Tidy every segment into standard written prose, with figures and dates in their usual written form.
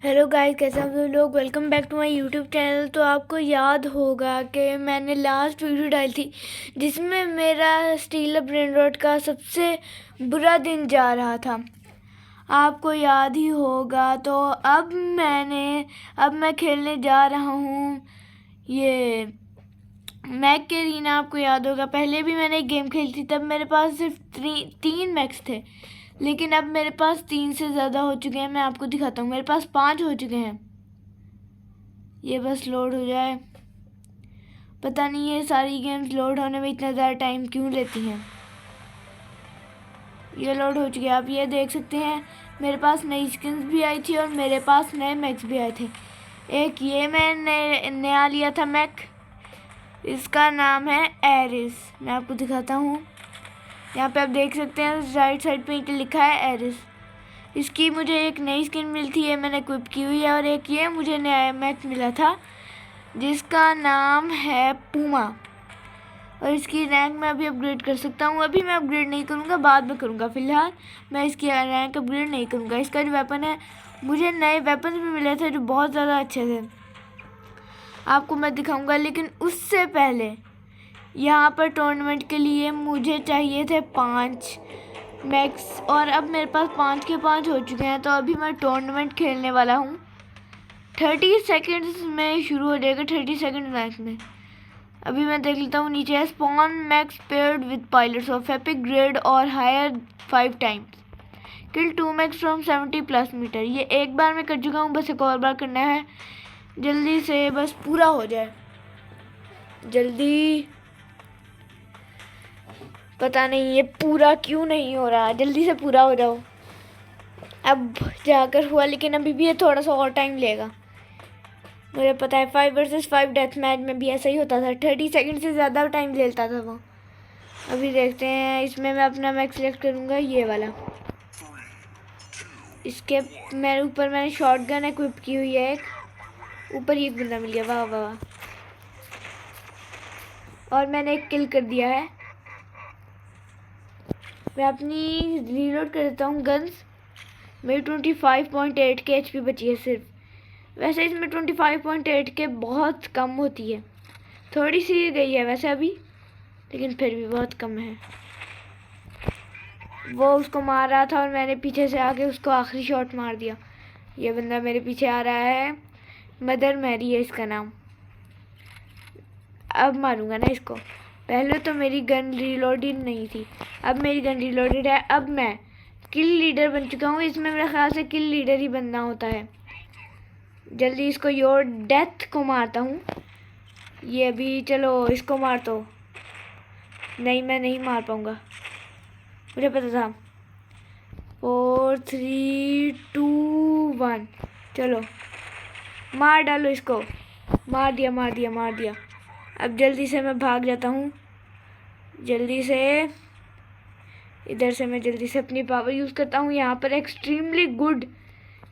Hello guys, कैसे आप लोग। Welcome back to my YouTube channel. तो आपको याद होगा कि मैंने लास्ट वीडियो डाली थी जिसमें मेरा स्टील ब्रेन रॉट का सबसे बुरा दिन जा रहा था, आपको याद ही होगा। तो अब मैं खेलने जा रहा हूँ ये मैक के रीना। आपको याद होगा पहले भी मैंने एक गेम खेली थी, तब मेरे पास सिर्फ तीन मैक्स थे, लेकिन अब मेरे पास 3 से ज़्यादा हो चुके हैं। मैं आपको दिखाता हूँ, मेरे पास 5 हो चुके हैं। ये बस लोड हो जाए। पता नहीं ये सारी गेम्स लोड होने में इतना ज़्यादा टाइम क्यों लेती हैं। ये लोड हो चुकी है, आप ये देख सकते हैं। मेरे पास नई स्किन्स भी आई थी और मेरे पास नए मैक्स भी आए थे। एक ये मैंने नया लिया था मैक, इसका नाम है एरिस। मैं आपको दिखाता हूँ, यहाँ पे आप देख सकते हैं राइट साइड पे लिखा है एरिस। इसकी मुझे एक नई स्किन मिलती है, मैंने इक्विप की हुई है। और एक ये मुझे नया मैक मिला था जिसका नाम है पूमा, और इसकी रैंक मैं अभी अपग्रेड कर सकता हूँ। अभी मैं अपग्रेड नहीं करूँगा, बाद में करूँगा। फ़िलहाल मैं इसकी रैंक अपग्रेड नहीं करूँगा। इसका जो वेपन है, मुझे नए वेपन भी मिले थे जो बहुत ज़्यादा अच्छे थे, आपको मैं दिखाऊँगा। लेकिन उससे पहले यहाँ पर टूर्नामेंट के लिए मुझे चाहिए थे 5 मैक्स, और अब मेरे पास 5 के 5 हो चुके हैं। तो अभी मैं टूर्नामेंट खेलने वाला हूँ। 30 सेकेंड्स में शुरू हो जाएगा, 30 सेकेंड मैच में। अभी मैं देख लेता हूँ नीचे है spawn max paired with pilots of epic grade और higher 5 times, kill 2 max from 70+ meter. ये एक बार मैं कर चुका हूँ, बस एक और बार करना है। जल्दी से बस पूरा हो जाए, जल्दी। पता नहीं ये पूरा क्यों नहीं हो रहा, जल्दी से पूरा हो जाओ। अब जाकर हुआ, लेकिन अभी भी ये थोड़ा सा और टाइम लेगा, मुझे पता है। 5 वर्सेस 5 डेथ मैच में भी ऐसा ही होता था, 30 सेकंड से ज़्यादा टाइम लेता था वो। अभी देखते हैं, इसमें मैं अपना मैक सेलेक्ट करूँगा, ये वाला। इसके मेरे ऊपर मैंने शॉटगन इक्विप की हुई है। एक ऊपर ही एक बंदा मिल गया, वाह वाह वाह। और मैंने एक किल कर दिया है। मैं अपनी रीलोड कर देता हूँ गन्स। मेरी 25.8 के HP बची है सिर्फ। वैसे इसमें 25.8 के बहुत कम होती है, थोड़ी सी गई है वैसे अभी, लेकिन फिर भी बहुत कम है। वो उसको मार रहा था और मैंने पीछे से आके उसको आखिरी शॉट मार दिया। ये बंदा मेरे पीछे आ रहा है, मदर मैरी है इसका नाम। अब मारूंगा ना इसको। पहले तो मेरी गन रीलोडेड नहीं थी, अब मेरी गन रीलोडेड है। अब मैं किल लीडर बन चुका हूँ। इसमें मेरे ख्याल से किल लीडर ही बनना होता है। जल्दी इसको योर डेथ को मारता हूँ। ये अभी चलो इसको मार दो। नहीं, मैं नहीं मार पाऊँगा, मुझे पता था। 4 3 2 1 चलो मार डालो इसको। मार दिया मार दिया मार दिया। अब जल्दी से मैं भाग जाता हूँ, जल्दी से इधर से मैं जल्दी से अपनी पावर यूज़ करता हूँ। यहाँ पर एक्सट्रीमली गुड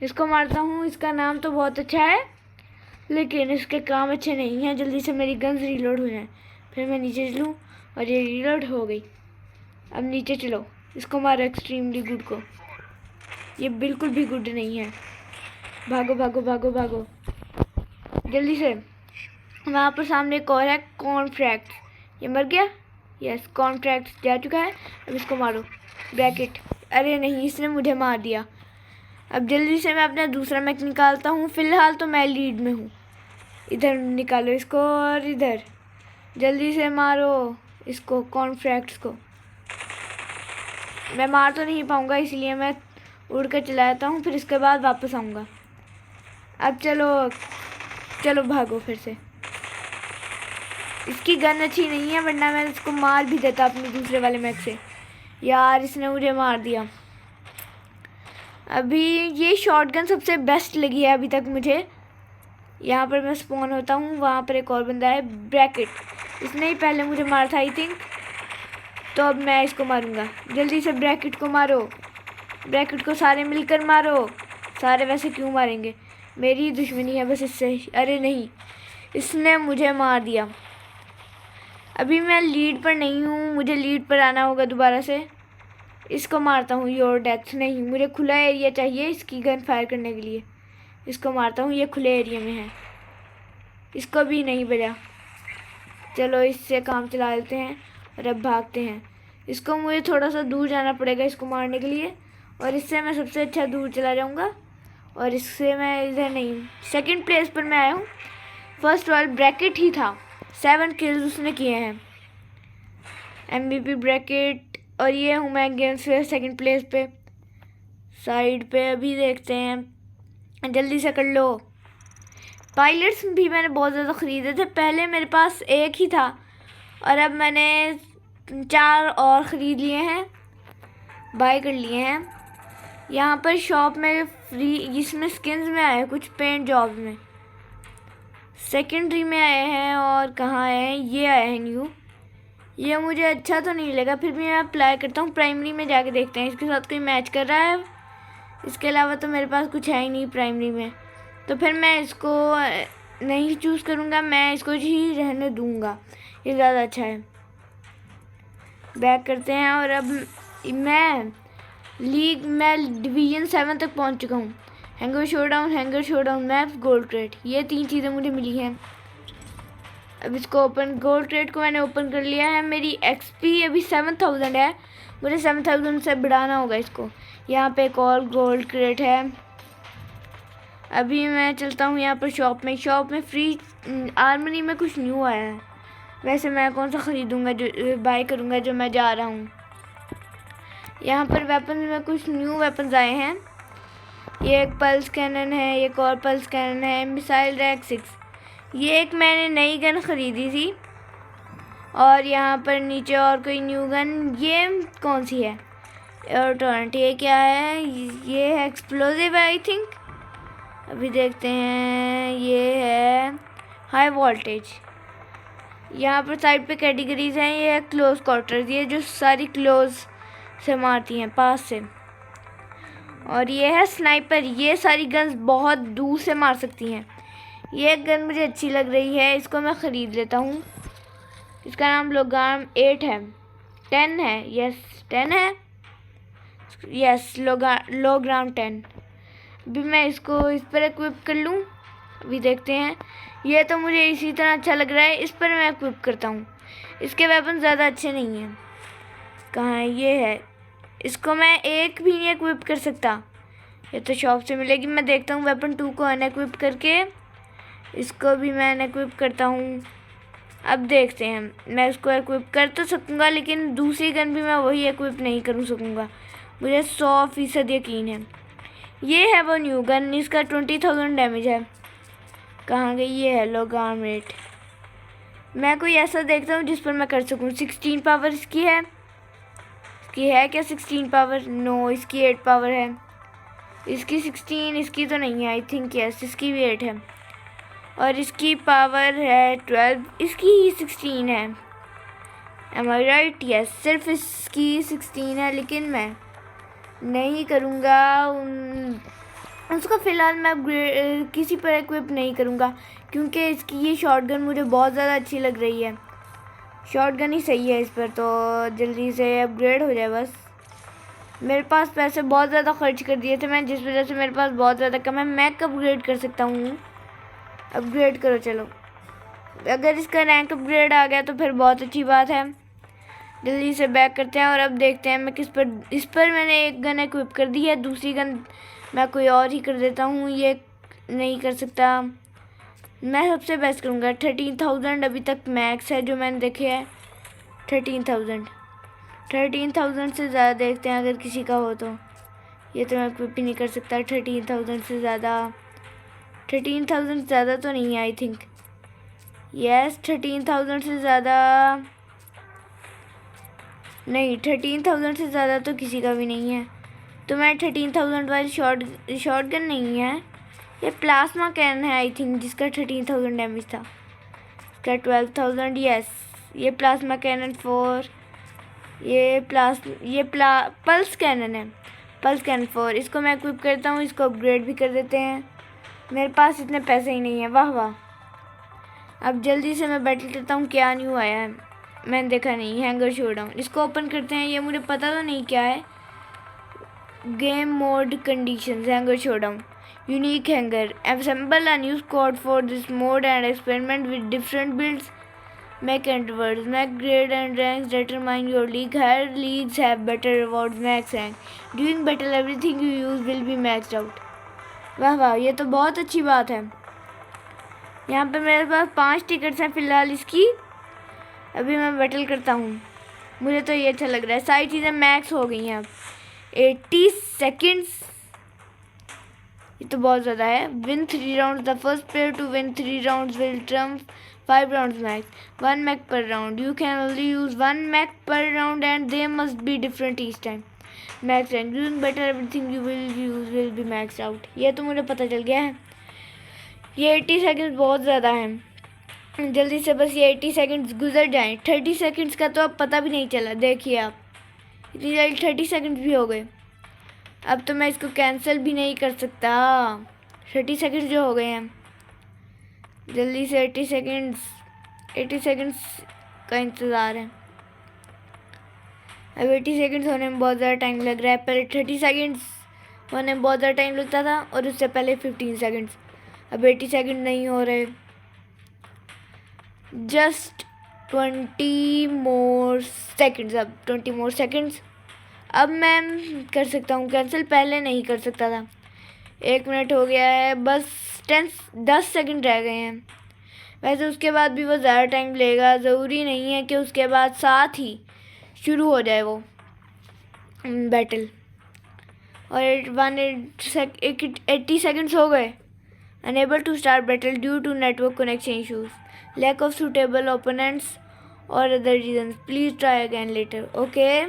इसको मारता हूँ। इसका नाम तो बहुत अच्छा है, लेकिन इसके काम अच्छे नहीं हैं। जल्दी से मेरी गन्स रीलोड हो जाए, फिर मैं नीचे चलूँ। और ये रीलोड हो गई। अब नीचे चलो, इसको मारो एक्सट्रीमली गुड को। ये बिल्कुल भी गुड नहीं है। भागो भागो भागो भागो जल्दी से। वहाँ पर सामने एक और है कॉन्ट्रैक्ट, ये मर गया। यस, कॉन्ट्रैक्ट जा चुका है। अब इसको मारो ब्रैकेट। अरे नहीं, इसने मुझे मार दिया। अब जल्दी से मैं अपना दूसरा मैक निकालता हूँ। फ़िलहाल तो मैं लीड में हूँ। इधर निकालो इसको, और इधर जल्दी से मारो इसको कॉन्ट्रैक्ट्स को। मैं मार तो नहीं पाऊँगा, इसलिए मैं उड़ कर चला जाता हूँ, फिर इसके बाद वापस आऊँगा। अब चलो चलो भागो फिर से। इसकी गन अच्छी नहीं है, वरना मैं इसको मार भी देता अपने दूसरे वाले मैक से। यार इसने मुझे मार दिया। अभी ये शॉटगन सबसे बेस्ट लगी है अभी तक मुझे। यहाँ पर मैं स्पॉन होता हूँ, वहाँ पर एक और बंदा है ब्रैकेट, इसने ही पहले मुझे मारा था आई थिंक। तो अब मैं इसको मारूंगा। जल्दी से ब्रैकेट को मारो, ब्रैकेट को सारे मिलकर मारो। सारे वैसे क्यों मारेंगे, मेरी दुश्मनी है बस इससे। अरे नहीं, इसने मुझे मार दिया। अभी मैं लीड पर नहीं हूँ, मुझे लीड पर आना होगा दोबारा से। इसको मारता हूँ योर डेथ। नहीं, मुझे खुला एरिया चाहिए इसकी गन फायर करने के लिए। इसको मारता हूँ, ये खुले एरिया में है। इसको भी नहीं बजा। चलो इससे काम चला लेते हैं और अब भागते हैं। इसको मुझे थोड़ा सा दूर जाना पड़ेगा इसको मारने के लिए, और इससे मैं सबसे अच्छा दूर चला जाऊँगा। और इससे मैं इधर नहीं, सेकंड प्लेस पर मैं आया हूँ। फर्स्ट वाल ब्रैकेट ही था, 7 किल्स उसने किए हैं, MVP ब्रैकेट। और ये हूँ मैं गेम्स पे सेकंड प्लेस पे, साइड पे। अभी देखते हैं, जल्दी से कर लो। पायलट्स भी मैंने बहुत ज़्यादा ख़रीदे थे, पहले मेरे पास एक ही था और अब मैंने 4 और ख़रीद लिए हैं, बाय कर लिए हैं। यहाँ पर शॉप में फ्री, इसमें स्किन्स में आए कुछ पेंट जॉब में, सेकेंडरी में आए हैं। और कहाँ आए हैं, ये आए हैं न्यू। ये मुझे अच्छा तो नहीं लगा, फिर भी मैं अप्लाई करता हूँ। प्राइमरी में जाके देखते हैं इसके साथ कोई मैच कर रहा है। इसके अलावा तो मेरे पास कुछ है ही नहीं प्राइमरी में, तो फिर मैं इसको नहीं चूज़ करूँगा, मैं इसको ही रहने दूँगा, ये ज़्यादा अच्छा है। बैक करते हैं और अब मैं डिवीज़न 7 तक पहुँच चुका हूँ। Hanger showdown, map, gold crate, ये 3 चीज़ें मुझे मिली हैं। अब इसको ओपन, गोल्ड क्रेट को मैंने ओपन कर लिया है। मेरी XP अभी 7000 है, मुझे 7000 से बढ़ाना होगा इसको। यहाँ पे एक और गोल्ड क्रेट है। अभी मैं चलता हूँ यहाँ पर शॉप में फ्री आर्मरी में कुछ न्यू आया है। वैसे मैं कौन सा ख़रीदूँगा, जो बाय करूँगा जो मैं जा रहा हूँ। यहाँ पर वेपन में कुछ न्यू वेपन्स आए हैं। ये एक पल्स कैनन है, एक और पल्स कैनन है, मिसाइल रैक 6, ये एक मैंने नई गन ख़रीदी थी। और यहाँ पर नीचे और कोई न्यू गन, ये कौन सी है, एयर टॉरेंट, ये क्या है, ये है एक्सप्लोजिव आई थिंक। अभी देखते हैं, ये है हाई वोल्टेज। यहाँ पर साइड पे कैटेगरीज हैं। ये है क्लोज क्वार्टर्स, ये जो सारी क्लोज से मारती हैं, पास से। और ये है स्नाइपर, ये सारी गन्स बहुत दूर से मार सकती हैं। ये गन मुझे अच्छी लग रही है, इसको मैं ख़रीद लेता हूँ। इसका नाम लोगाम 8 है, 10 है, यस 10 है, यस लोगाम 10। अभी मैं इसको इस पर इक्विप कर लूँ। अभी देखते हैं, ये तो मुझे इसी तरह अच्छा लग रहा है, इस पर मैं इक्विप करता हूँ। इसके वेपन ज़्यादा अच्छे नहीं हैं। कहाँ है, ये है, इसको मैं एक भी नहीं इक्विप कर सकता, ये तो शॉप से मिलेगी। मैं देखता हूँ वेपन 2 को अनइक्विप करके, इसको भी मैं अनइक्विप करता हूँ। अब देखते हैं, मैं इसको इक्विप कर तो सकूँगा, लेकिन दूसरी गन भी मैं वही इक्विप नहीं कर सकूँगा, मुझे 100% यकीन है। ये है वो न्यू गन, इसका 20,000 डैमेज है। कहाँ गई, ये है लोगाम 8। मैं कोई ऐसा देखता हूँ जिस पर मैं कर सकूँ। 16 पावर इसकी है, इसकी है क्या 16 पावर, नो इसकी 8 पावर है। इसकी 16, इसकी तो नहीं है आई थिंक, यस इसकी भी 8 है। और इसकी पावर है 12, इसकी ही 16 है। एम आई राइट, यस सिर्फ इसकी 16 है, लेकिन मैं नहीं करूँगा उसको फ़िलहाल मैं किसी पर इक्विप नहीं करूँगा, क्योंकि इसकी ये शॉटगन मुझे बहुत ज़्यादा अच्छी लग रही है। शॉटगन ही सही है इस पर, तो जल्दी से अपग्रेड हो जाए बस। मेरे पास पैसे बहुत ज़्यादा खर्च कर दिए थे मैं, जिस वजह से मेरे पास बहुत ज़्यादा कम है। मैं अपग्रेड कर सकता हूँ, अपग्रेड करो चलो। अगर इसका रैंक अपग्रेड आ गया तो फिर बहुत अच्छी बात है। जल्दी से बैक करते हैं और अब देखते हैं मैं किस पर, इस पर मैंने एक गन इक्विप कर दी है, दूसरी गन मैं कोई और ही कर देता हूँ। ये नहीं कर सकता, मैं सबसे बेस्ट करूँगा। 13,000 अभी तक मैक्स है जो मैंने देखे है, 13,000 से ज़्यादा देखते हैं अगर किसी का हो तो। ये तो मैं इक्विप ही नहीं कर सकता 13,000 से ज़्यादा। 13,000 ज़्यादा तो नहीं है आई थिंक, यस 13,000 से ज़्यादा नहीं, 13,000 से ज़्यादा तो किसी का भी नहीं है। तो मैं 13,000 वाली शॉटगन नहीं है, ये प्लाज्मा कैन है आई थिंक, जिसका 13,000 डैमेज था। इसका 12,000, यस ये प्लाज्मा कैनन 4, ये पल्स कैनन है, पल्स कैनन 4। इसको मैं इक्विप करता हूँ, इसको अपग्रेड भी कर देते हैं। मेरे पास इतने पैसे ही नहीं है, वाह वाह। अब जल्दी से मैं बैटल करता हूँ, क्या न्यू आया है मैंने देखा नहीं। हैंगर शोडाउन, इसको ओपन करते हैं। ये मुझे पता तो नहीं क्या है, game mode conditions, hanger showdown, unique hanger. Assemble a new squad for this mode and experiment with different builds. Mech and rewards. Mech grade and ranks determine your league. Higher leagues have better rewards. Max rank. During battle everything you use will be maxed out. वाह वाह, ये तो बहुत अच्छी बात है। यहाँ पे मेरे पास 5 टिकट्स हैं फिलहाल इसकी। अभी मैं बैटल करता हूँ, मुझे तो ये अच्छा लग रहा है। सारी चीज़ें मैक्स हो गई हैं अब। 80 सेकेंड्स, ये तो बहुत ज़्यादा है। Win 3 round, the first player to win 3 round will trump 5 rounds max. 1 mech per round. You can only use 1 mech per round and they must be different each time. Max rank. During battle everything you will use will be maxed out. ये तो मुझे पता चल गया है। ये 80 seconds बहुत ज़्यादा हैं। जल्दी से बस ये 80 सेकंड्स गुजर जाएं। 30 सेकंड्स का तो अब पता भी नहीं चला। देखिए आप, इतनी जल्दी 30 सेकंड्स भी हो गए। अब तो मैं इसको कैंसिल भी नहीं कर सकता। 30 सेकंड्स जो हो गए हैं, जल्दी से 80 सेकंड्स का इंतज़ार है। अब 80 सेकंड्स होने में बहुत ज़्यादा टाइम लग रहा है। पहले 30 सेकंड्स होने में बहुत ज़्यादा टाइम लगता था और उससे पहले 15 सेकंड्स। अब 80 सेकंड नहीं हो रहे। Just 20 more seconds. अब 20 मोर सेकंड्स। अब मैं कर सकता हूँ कैंसिल, पहले नहीं कर सकता था। 1 मिनट हो गया है, बस 10 सेकंड रह गए हैं। वैसे उसके बाद भी वो ज़्यादा टाइम लेगा, ज़रूरी नहीं है कि उसके बाद साथ ही शुरू हो जाए वो बैटल। और 80 सेकंड्स हो गए। Unable to start battle due to network connection issues, lack of suitable opponents और other reason, please try again later. Okay,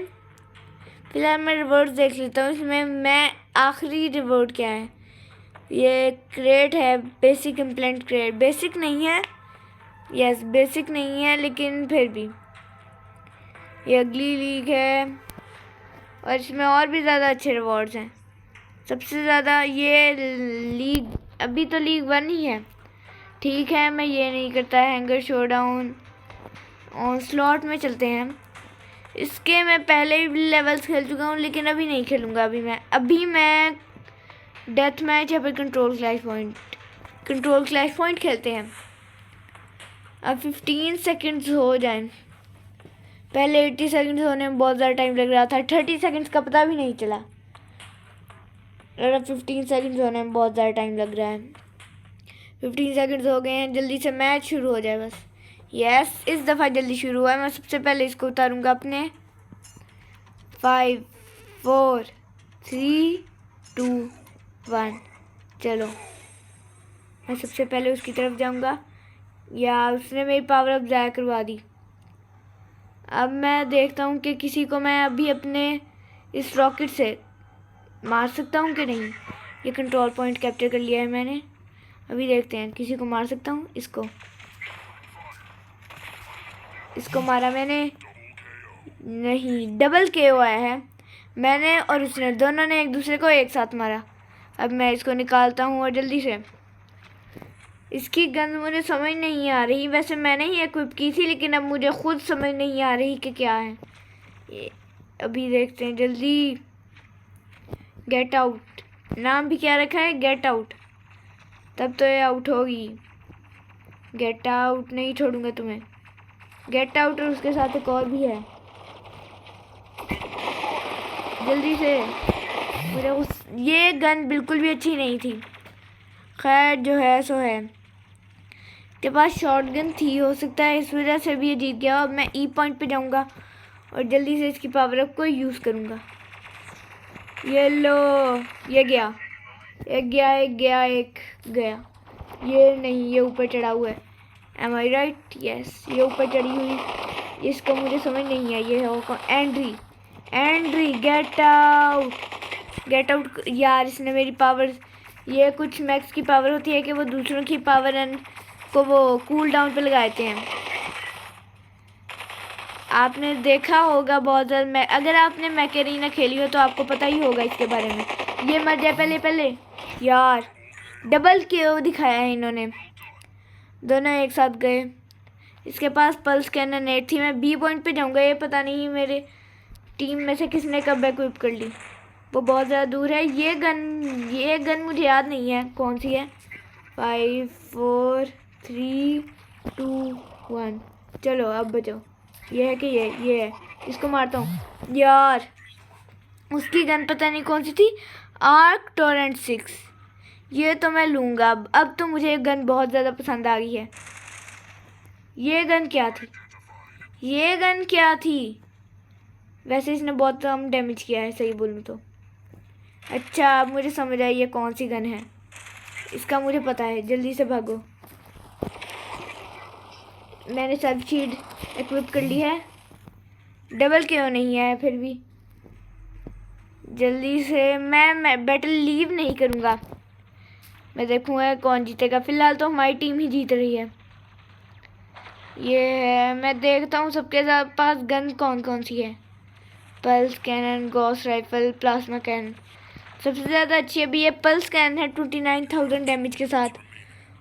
फिलहाल मैं रिवॉर्ड्स देख लेता हूँ। इसमें मैं आखिरी रिवॉर्ड क्या है, ये क्रेट है, बेसिक इम्प्लेंट क्रेट। बेसिक नहीं है, यस बेसिक नहीं है, लेकिन फिर भी ये अगली लीग है और इसमें और भी ज़्यादा अच्छे रिवॉर्ड्स हैं। सबसे ज़्यादा ये लीग, अभी तो लीग 1 ही है। ठीक है, मैं ये नहीं करता है हैंगर शोडाउन। और स्लॉट में चलते हैं। इसके मैं पहले भी लेवल्स खेल चुका हूँ, लेकिन अभी नहीं खेलूँगा। अभी मैं डेथ मैच या फिर कंट्रोल क्लैश पॉइंट खेलते हैं। अब 15 सेकंड्स हो जाएं। पहले 80 सेकंड्स होने में बहुत ज़्यादा टाइम लग रहा था, 30 सेकंड्स का पता भी नहीं चला। और अब 15 सेकंड्स होने में बहुत ज़्यादा टाइम लग रहा है। 15 सेकंड्स हो गए हैं, जल्दी से मैच शुरू हो जाए बस। यस, इस दफ़ा जल्दी शुरू हुआ है। मैं सबसे पहले इसको उतारूँगा अपने। 5 4 3 2 1। चलो, मैं सबसे पहले उसकी तरफ जाऊँगा। या उसने मेरी पावर अप ज़ाया करवा दी। अब मैं देखता हूँ कि किसी को मैं अभी अपने इस रॉकेट से मार सकता हूँ कि नहीं। ये कंट्रोल पॉइंट कैप्चर कर लिया है मैंने। अभी देखते हैं, किसी को मार सकता हूँ। इसको मारा मैंने, नहीं, डबल KO आया है। मैंने और उसने दोनों ने एक दूसरे को एक साथ मारा। अब मैं इसको निकालता हूँ और जल्दी से। इसकी गन मुझे समझ नहीं आ रही, वैसे मैंने ही इक्विप की थी, लेकिन अब मुझे खुद समझ नहीं आ रही कि क्या है ये। अभी देखते हैं जल्दी। गेट आउट, नाम भी क्या रखा है, गेट आउट। तब तो ये आउट होगी। गेट आउट, नहीं छोड़ूंगा तुम्हें। गेट आउट, और उसके साथ एक और भी है। जल्दी से, मुझे ये गन बिल्कुल भी अच्छी नहीं थी। खैर जो है सो है। के पास शॉटगन थी, हो सकता है इस वजह से भी ये जीत गया। अब मैं ई पॉइंट पे जाऊंगा और जल्दी से इसकी पावर अप को यूज़ करूंगा। ये लो, ये गया। ये नहीं, ये ऊपर चढ़ा हुआ है। एम आई राइट? यस, ये ऊपर चढ़ी हुई। इसको मुझे समझ नहीं आई। ये है एंड्री, गेट आउट यार। इसने मेरी पावर, ये कुछ मैक्स की पावर होती है कि वो दूसरों की पावर को वो कूल डाउन पे लगाते हैं। आपने देखा होगा बहुत ज़्यादा। अगर आपने मैकेरीना खेली हो तो आपको पता ही होगा इसके बारे में। ये मर जाए पहले यार। डबल KO दिखाया है इन्होंने, दोनों एक साथ गए। इसके पास पल्स कैनन थी। मैं बी पॉइंट पे जाऊंगा। ये पता नहीं मेरे टीम में से किसने कब इक्विप कर ली। वो बहुत ज़्यादा दूर है। ये गन मुझे याद नहीं है कौन सी है। 5 4 3 2 1। चलो अब बचो। ये है कि ये है। इसको मारता हूँ यार। उसकी गन पता नहीं कौन सी थी। Arc Torrent 6। ये तो मैं लूँगा अब तो मुझे ये गन बहुत ज़्यादा पसंद आ गई है। ये गन क्या थी? ये गन क्या थी? वैसे इसने बहुत कम डैमेज किया है सही बोलूँ तो। अच्छा अब मुझे समझ आई ये कौन सी गन है। इसका मुझे पता है। जल्दी से भागो। मैंने सब शील्ड इक्विप कर ली है। डबल क्यों नहीं है फिर भी। जल्दी से मैं बैटल लीव नहीं करूँगा। मैं देखूँगा कौन जीतेगा। फिलहाल तो हमारी टीम ही जीत रही है। ये है। मैं देखता हूँ सबके पास गन कौन कौन सी है। Pulse cannon, gauss rifle, plasma cannon. सबसे ज़्यादा अच्छी अभी ये पल्स कैनन है 29,000 डैमेज के साथ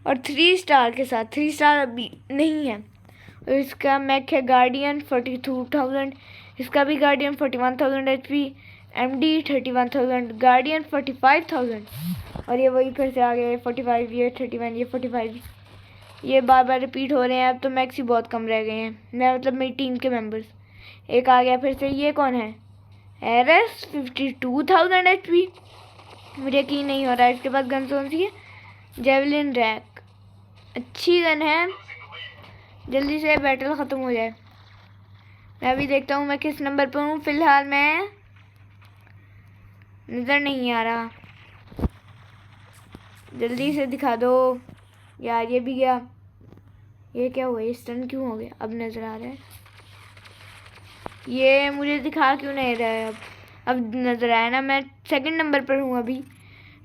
और 3 स्टार के साथ। 3 स्टार अभी नहीं है। और इसका मैक है गार्डियन 42,000। इसका भी गार्डियन 41,000 HP। MD 31,000। गार्डियन 45,000। और ये वही फिर से आ गए 45, ये 31, ये 45। ये बार बार रिपीट हो रहे हैं। अब तो मैक्स ही बहुत कम रह गए हैं। मैं मतलब मेरी टीम के मेंबर्स। एक आ गया फिर से। ये कौन है? Eris 52,000 HP। मुझे यकीन नहीं हो रहा है इसके पास गन कौन सी है। जेवलिन रैक अच्छी गन है। जल्दी से बैटल ख़त्म हो जाए। मैं अभी देखता हूँ मैं किस नंबर पर हूँ। फिलहाल मैं नज़र नहीं आ रहा। जल्दी से दिखा दो यार। ये भी गया। ये क्या हुआ? ये स्टन क्यों हो गया? अब नज़र आ रहा है। ये मुझे दिखा क्यों नहीं रहा है? अब नज़र आया ना। मैं सेकंड नंबर पर हूँ अभी।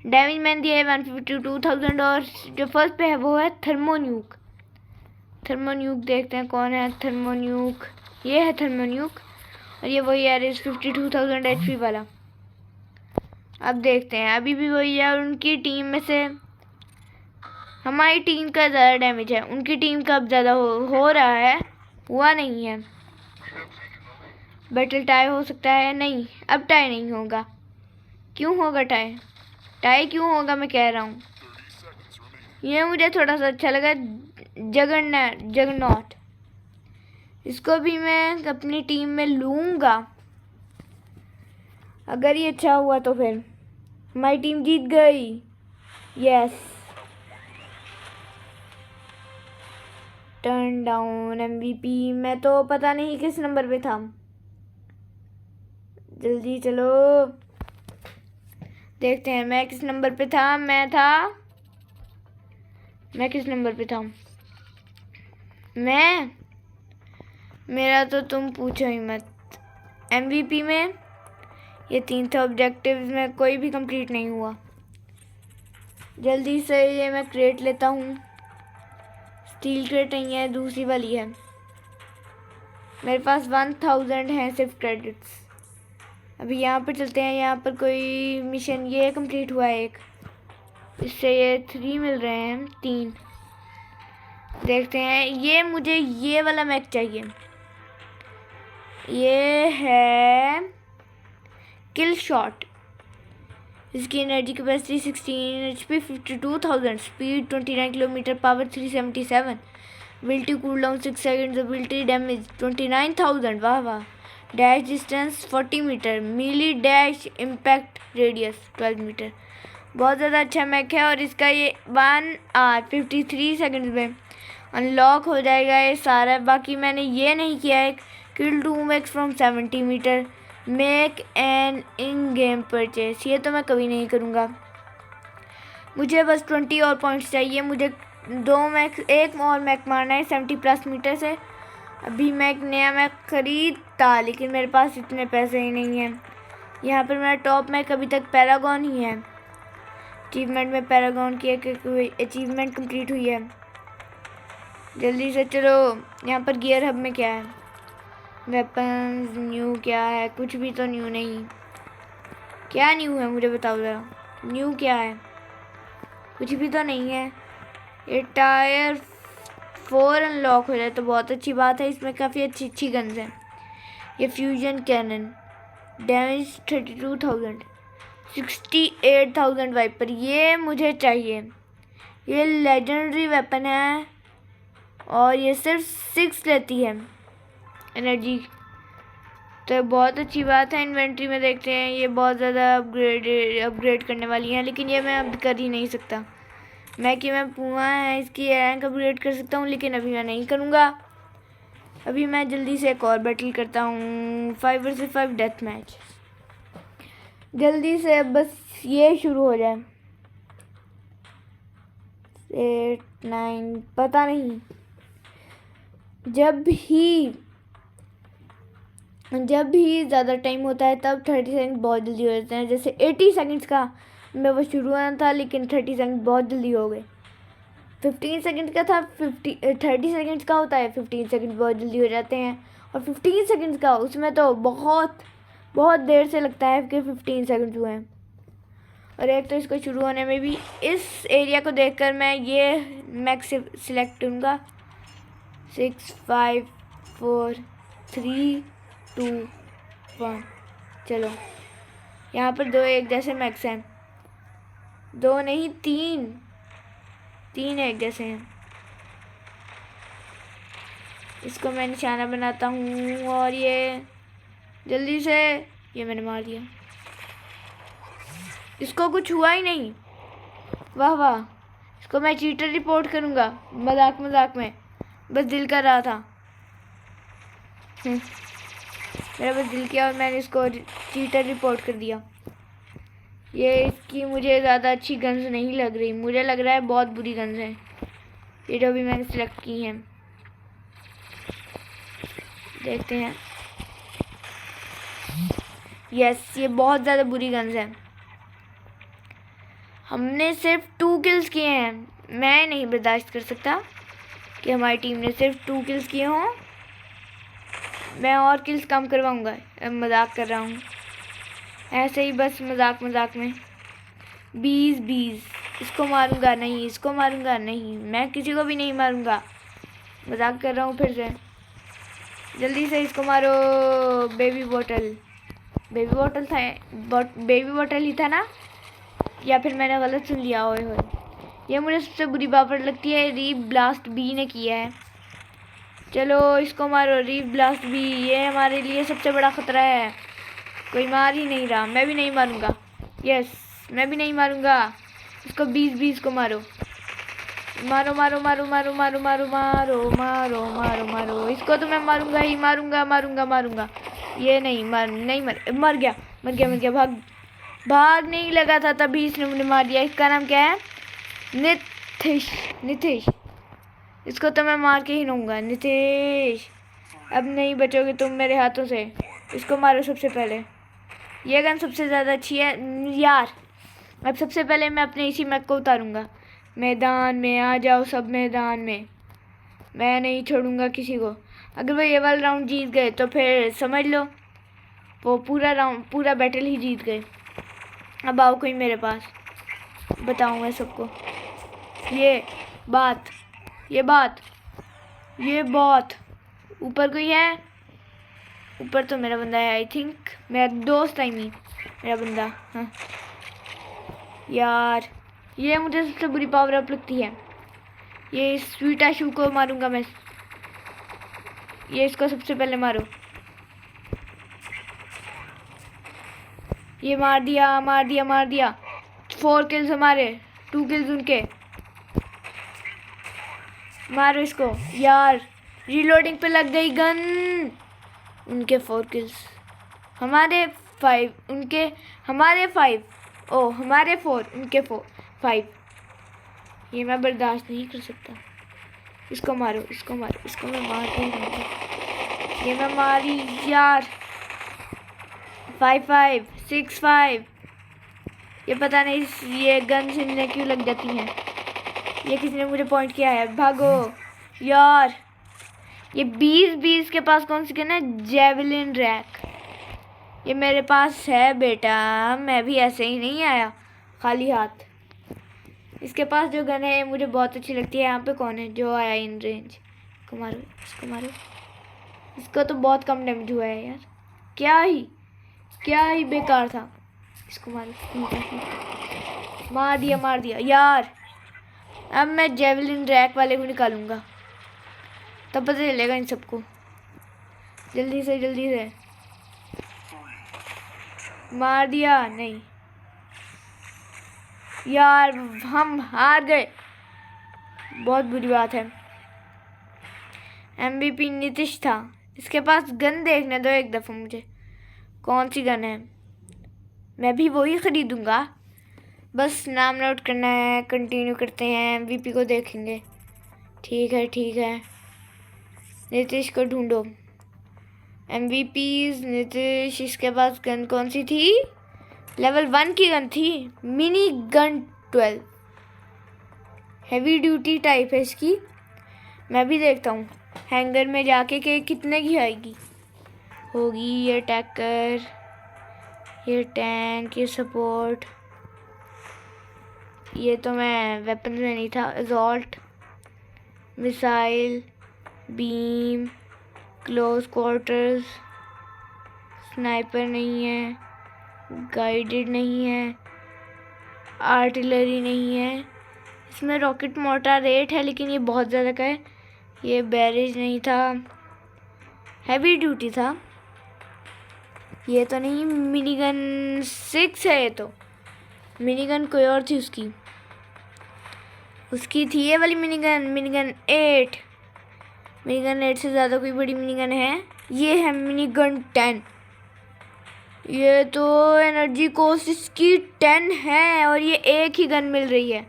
डैमेज मैंने दिया है 152,000। और जो फर्स्ट पे है वो है थर्मोन्यूक। थर्मोन्यूक देखते हैं कौन है थर्मोन्यूक। ये है थर्मोन्यूक। और ये वही है 52,000 HP वाला। अब देखते हैं। अभी भी वही है। और उनकी टीम में से हमारी टीम का ज़्यादा डैमेज है। उनकी टीम का अब ज़्यादा हो रहा है। हुआ नहीं है। बैटल टाई हो सकता है। नहीं अब टाई नहीं होगा। क्यों होगा टाई? टाई क्यों होगा मैं कह रहा हूँ। ये मुझे थोड़ा सा अच्छा लगा। जगनॉट। इसको भी मैं अपनी टीम में लूँगा। अगर ये अच्छा हुआ तो फिर हमारी टीम जीत गई। यस। Turn down MVP। मैं तो पता नहीं किस नंबर पे था। जल्दी चलो देखते हैं मैं किस नंबर पे था। मैं किस नंबर पे था? मेरा तो तुम पूछो ही मत। MVP में ये 3 थे ऑब्जेक्टिव्स में कोई भी कंप्लीट नहीं हुआ। जल्दी से ये मैं क्रेट लेता हूँ। स्टील क्रेट नहीं है, दूसरी वाली है। मेरे पास 1000 है सिर्फ क्रेडिट्स। अभी यहाँ पर चलते हैं। यहाँ पर कोई मिशन ये कंप्लीट हुआ है एक। इससे ये 3 मिल रहे हैं। 3 देखते हैं। ये मुझे ये वाला मैक चाहिए। ये है किल शॉट। इसकी energy capacity 16 HP 52,000। Speed 29 kilometre. Power 377। Ability cool down 6 seconds. Ability damage 29,000। वाह वाह। Dash distance 40 metre. Melee dash impact radius 12 metre. बहुत ज़्यादा अच्छा मैक है। और इसका ये 1 hour 53 सेकेंड्स में अनलॉक हो जाएगा ये सारा। बाकी मैंने ये नहीं किया है। Kill 2 max from 70 metre. Make an in game purchase. ये तो मैं कभी नहीं करूँगा। मुझे बस 20 और पॉइंट्स चाहिए। मुझे 2 मैक, एक और मैक मारना है 70+ मीटर से। अभी मैं एक नया मैक खरीदता लेकिन मेरे पास इतने पैसे ही नहीं हैं। यहाँ पर मेरा टॉप मैक अभी तक पैरागॉन ही है। अचीवमेंट में पैरागॉन की एक अचीवमेंट कंप्लीट हुई है। जल्दी से चलो। यहाँ पर गियर हब में क्या है? वेपन्स न्यू क्या है? कुछ भी तो न्यू नहीं। क्या न्यू है मुझे बताओ ज़रा। न्यू क्या है? कुछ भी तो नहीं है। ये टायर 4 अनलॉक हो जाए तो बहुत अच्छी बात है। इसमें काफ़ी अच्छी अच्छी गन्स हैं। ये फ्यूजन कैनन। डैमेज 32,000। 68,000 वाइपर, ये मुझे चाहिए। ये लेजेंडरी वेपन है और ये सिर्फ 6 लेती है एनर्जी, तो बहुत अच्छी बात है। इन्वेंट्री में देखते हैं, ये बहुत ज़्यादा अपग्रेड करने वाली है, लेकिन ये मैं अब कर ही नहीं सकता। मैं पूरा है इसकी रैंक अपग्रेड कर सकता हूँ, लेकिन अभी मैं नहीं करूँगा। अभी मैं जल्दी से एक और बैटल करता हूँ, 5 वर्सेस 5 डेथ मैच। जल्दी से बस ये शुरू हो जाए। 8 9 पता नहीं, जब भी ज़्यादा टाइम होता है तब 30 सेकंड बहुत जल्दी हो जाते हैं। जैसे 80 सेकंड्स का मैं वो शुरू होना था, लेकिन 30 सेकंड बहुत जल्दी हो गए। 15 सेकंड का था, 30 सेकंड्स का होता है, 15 सेकंड बहुत जल्दी हो जाते हैं। और 15 सेकंड्स का उसमें तो बहुत देर से लगता है कि 15 सेकंड हुए हैं। और एक तो इसको शुरू होने में भी, इस एरिया को देखकर मैं ये मैक्स सिलेक्ट करूँगा। 6 5 4 3 2 1 चलो। यहाँ पर 2 एक जैसे मैक्स हैं, 2 नहीं 3 एक जैसे हैं। इसको मैं निशाना बनाता हूँ और ये जल्दी से, ये मैंने मार दिया। इसको कुछ हुआ ही नहीं, वाह वाह। इसको मैं चीटर रिपोर्ट करूँगा, मजाक में, बस दिल कर रहा था। मेरा बस दिल किया और मैंने इसको चीटर रिपोर्ट कर दिया। ये इसकी मुझे ज़्यादा अच्छी गन्स नहीं लग रही, मुझे लग रहा है बहुत बुरी गन्स हैं ये जो भी मैंने सिलेक्ट की हैं। देखते हैं, यस ये बहुत ज़्यादा बुरी गन्स हैं। हमने सिर्फ 2 किल्स किए हैं, मैं नहीं बर्दाश्त कर सकता कि हमारी टीम ने सिर्फ 2 किल्स किए हों। मैं और किल्स कम करवाऊँगा, मजाक कर रहा हूँ, ऐसे ही बस मजाक में। 20 इसको मारूंगा नहीं, इसको मारूंगा नहीं, मैं किसी को भी नहीं मारूंगा, मजाक कर रहा हूँ फिर से। जल्दी से इसको मारो। बेबी बोतल था, बेबी बोतल ही था ना, या फिर मैंने गलत सुन लिया। ओए होए, ये मुझे सबसे बुरी बात लगती है, रीफ ब्लास्ट बी ने किया है। चलो इसको मारो, रीफ ब्लास्ट बी, ये हमारे लिए सबसे बड़ा खतरा है। कोई मार ही नहीं रहा, मैं भी नहीं मारूंगा। यस मैं भी नहीं मारूंगा इसको। 20 को मारो, मारो मारो मारो मारो मारो मारो मारो मारो मारो मारो। इसको तो मैं मारूंगा ही, मारूंगा। ये नहीं मर गया। भाग नहीं लगा था तभी इसने मुझे मार दिया। इसका नाम क्या है? नितेश। इसको तो मैं मार के ही रहूँगा। नितेश अब नहीं बचोगे तुम मेरे हाथों से। इसको मारो सबसे पहले, ये गन सबसे ज़्यादा अच्छी है यार। अब सबसे पहले मैं अपने इसी मैक को उतारूँगा। मैदान में आ जाओ सब, मैदान में, मैं नहीं छोड़ूंगा किसी को। अगर वो ये वाला राउंड जीत गए तो फिर समझ लो वो पूरा बैटल ही जीत गए। अब आओ कोई मेरे पास, बताऊंगा सबको ये बात। ऊपर कोई है? ऊपर तो मेरा बंदा है, आई थिंक मेरा दोस्त है नहीं, मेरा बंदा। हाँ यार, ये मुझे सबसे बुरी पावर अप लगती है। ये स्वीट आशू को मारूंगा मैं। ये इसको सबसे पहले मारो। ये मार दिया। 4 किल्स हमारे, 2 किल्स उनके। मारो इसको यार, रीलोडिंग पे लग गई गन। उनके 4 किल्स, हमारे 5, हमारे 5, ओ हमारे 4, उनके 5। ये मैं बर्दाश्त नहीं कर सकता। इसको मारो, इसको मैं मार ही दूंगा। ये मैं मारी यार। 5 6 5। ये पता नहीं ये गन से क्यों लग जाती हैं। ये किसी ने मुझे पॉइंट किया है, भागो यार। ये 20 के पास कौन सी गन है? Javelin rack. ये मेरे पास है बेटा, मैं भी ऐसे ही नहीं आया खाली हाथ। इसके पास जो गन है मुझे बहुत अच्छी लगती है। यहाँ पे कौन है जो आया इन रेंज? इसको मारो। इसको तो बहुत कम डैमेज हुआ है यार, क्या ही बेकार था। इसको मार दिया यार। अब मैं जेवलिन रैक वाले को निकालूंगा, तब पता चलेगा इन सबको। जल्दी से मार दिया। नहीं यार, हम हार गए, बहुत बुरी बात है। MVP नीतीश था। इसके पास गन देखने दो एक दफ़ा मुझे, कौन सी गन है, मैं भी वही ख़रीदूँगा। बस नाम नोट करना है, कंटिन्यू करते हैं, MVP को देखेंगे। ठीक है, नीतीश को ढूंढो। MVPs नीतीश। इसके पास गन कौन सी थी? लेवल 1 की गन थी, mini gun 12, heavy duty type है इसकी। मैं भी देखता हूँ हैंगर में जाके कि कितने की आएगी होगी। ये टैकर, ये टैंक, ये सपोर्ट। ये तो मैं वेपन में नहीं था। Assault, missile, beam, close quarters, sniper नहीं है, गाइडेड नहीं है, आर्टिलरी नहीं है। इसमें रॉकेट मोर्टार 8 है, लेकिन ये बहुत ज़्यादा का है। ये बैरेज नहीं था, हैवी ड्यूटी था। ये तो नहीं, मिनी गन 6 है। ये तो मिनी गन कोई और थी उसकी थी ये वाली मिनी गन 8। मिनी गन 8 से ज़्यादा कोई बड़ी मिनी गन है? ये है मिनी गन 10। ये तो एनर्जी कोस्ट इसकी 10 है और ये एक ही गन मिल रही है,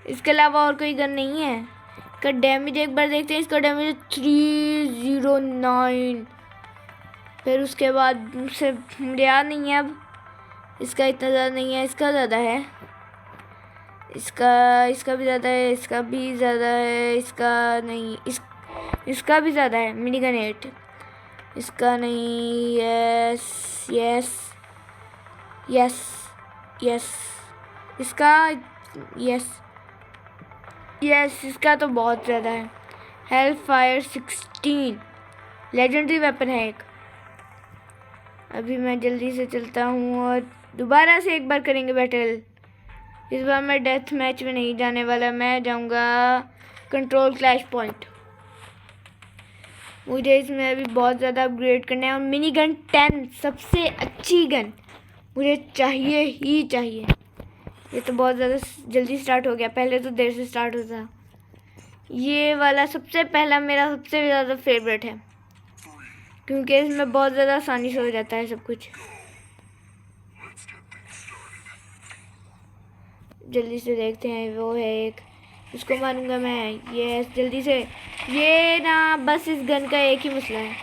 इसके अलावा और कोई गन नहीं है। इसका डैमेज एक बार देखते हैं। इसका डैमेज 309। फिर उसके बाद मुझसे मुझे याद नहीं है अब। इसका इतना ज़्यादा नहीं है, इसका ज़्यादा है। इसका भी ज़्यादा है, इसका भी ज़्यादा है, इसका नहीं, इसका भी ज़्यादा है। मिनी गन 8 इसका नहीं। यस इसका यस इसका तो बहुत ज़्यादा है। हेल फायर 16 लेजेंडरी वेपन है एक। अभी मैं जल्दी से चलता हूँ और दोबारा से एक बार करेंगे बैटल। इस बार मैं डेथ मैच में नहीं जाने वाला, मैं जाऊँगा कंट्रोल क्लैश पॉइंट। मुझे इसमें अभी बहुत ज़्यादा अपग्रेड करना है और मिनी गन 10 सबसे अच्छी गन मुझे चाहिए ही चाहिए। ये तो बहुत ज़्यादा जल्दी स्टार्ट हो गया, पहले तो देर से स्टार्ट होता। ये वाला सबसे पहला मेरा सबसे ज़्यादा फेवरेट है, क्योंकि इसमें बहुत ज़्यादा आसानी से हो जाता है सब कुछ। जल्दी से देखते हैं, वो है एक, इसको मारूंगा मैं। ये जल्दी से, ये ना बस इस गन का एक ही मसला है,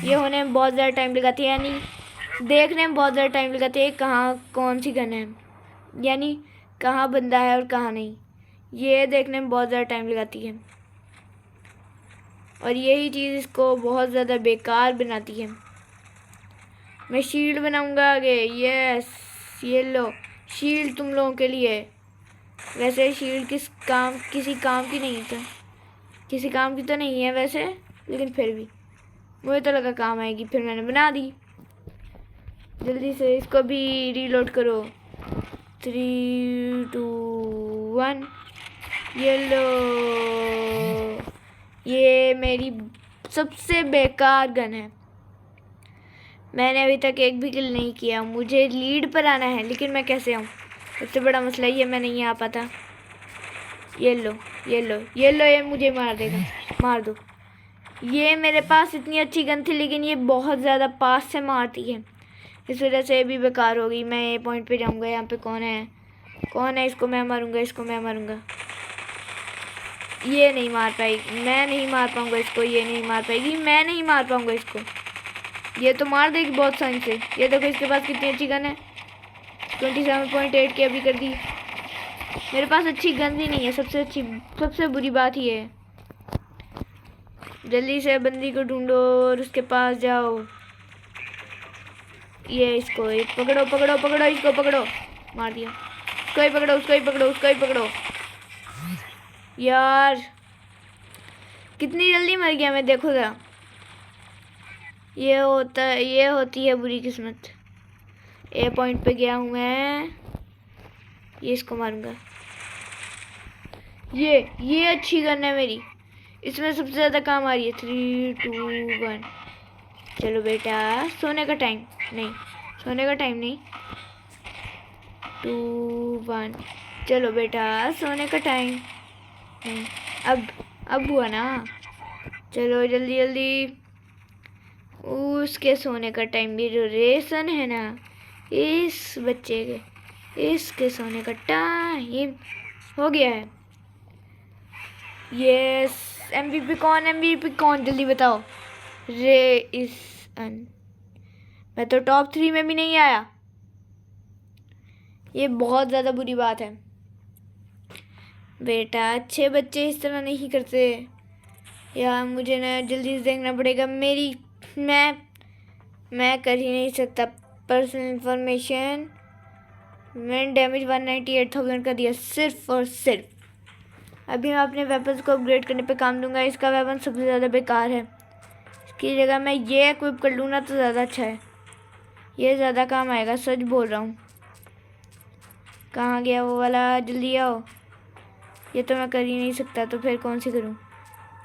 ये होने में बहुत ज़्यादा टाइम लगाती है, यानी देखने में बहुत ज़्यादा टाइम लगाती है कहाँ कौन सी गन है, यानी कहाँ बंदा है और कहाँ नहीं। ये देखने में बहुत ज़्यादा टाइम लगाती है और यही चीज़ इसको बहुत ज़्यादा बेकार बनाती है। मैं शील्ड बनाऊंगा आगे। यस, ये लो शील्ड तुम लोगों के लिए। वैसे शील्ड किसी काम की नहीं है, किसी काम की तो नहीं है वैसे, लेकिन फिर भी मुझे तो लगा काम आएगी, फिर मैंने बना दी। जल्दी से इसको भी रीलोड करो। 3, 2, 1। ये लो, ये मेरी सबसे बेकार गन है। मैंने अभी तक एक भी किल नहीं किया। मुझे लीड पर आना है, लेकिन मैं कैसे आऊँ? सबसे बड़ा मसला ये मैं नहीं आ पाता। ये लो, ये मुझे मार देगा, मार दो। ये मेरे पास इतनी अच्छी गन थी, लेकिन ये बहुत ज़्यादा पास से मारती है, इस वजह से ये भी बेकार हो गई। मैं ये पॉइंट पे जाऊँगा। यहाँ पे कौन है? इसको मैं मारूँगा, इसको मैं मारूँगा। ये नहीं मार पाएगी, मैं नहीं मार पाऊँगा इसको। ये नहीं मार पाएगी, मैं नहीं मार पाऊँगा इसको। ये तो मार देगी बहुत आसानी से। ये देखो इसके पास कितनी अच्छी गन है, 27.8 की अभी कर दी। मेरे पास अच्छी गन ही नहीं है, सबसे बुरी बात ये है। जल्दी से बंदी को ढूंढो और उसके पास जाओ। ये इसको पकड़ो, इसको पकड़ो। मार दिया। उसको ही पकड़ो। यार कितनी जल्दी मर गया मैं, देखो जरा। ये होती है बुरी किस्मत। ए पॉइंट पे गया हूँ मैं। ये इसको मारूंगा। ये अच्छी गन है मेरी, इसमें सबसे ज़्यादा काम आ रही है। 3 2 1। चलो बेटा, सोने का टाइम नहीं, सोने का टाइम नहीं। 2 1। चलो बेटा, सोने का टाइम नहीं। अब हुआ ना। चलो जल्दी जल्दी, उसके सोने का टाइम भी, जो रेसन है ना, इस बच्चे के, इसके सोने का टाइम हो गया है। यस, एमवीपी कौन जल्दी बताओ। रे इस अन, मैं तो टॉप 3 में भी नहीं आया। ये बहुत ज़्यादा बुरी बात है बेटा, अच्छे बच्चे इस तरह नहीं करते यार। मुझे ना जल्दी से देखना पड़ेगा। मैं कर ही नहीं सकता। पर्सनल इंफॉर्मेशन, मैंने डैमेज 198,000 का दिया सिर्फ और सिर्फ। अभी मैं अपने वेपन्स को अपग्रेड करने पे काम दूंगा। इसका वेपन सबसे ज़्यादा बेकार है, इसकी जगह मैं ये इक्विप कर लूँ ना तो ज़्यादा अच्छा है। ये ज़्यादा काम आएगा, सच बोल रहा हूँ। कहाँ गया वो वाला, जल्दी आओ। ये तो मैं कर ही नहीं सकता, तो फिर कौन सी करूँ।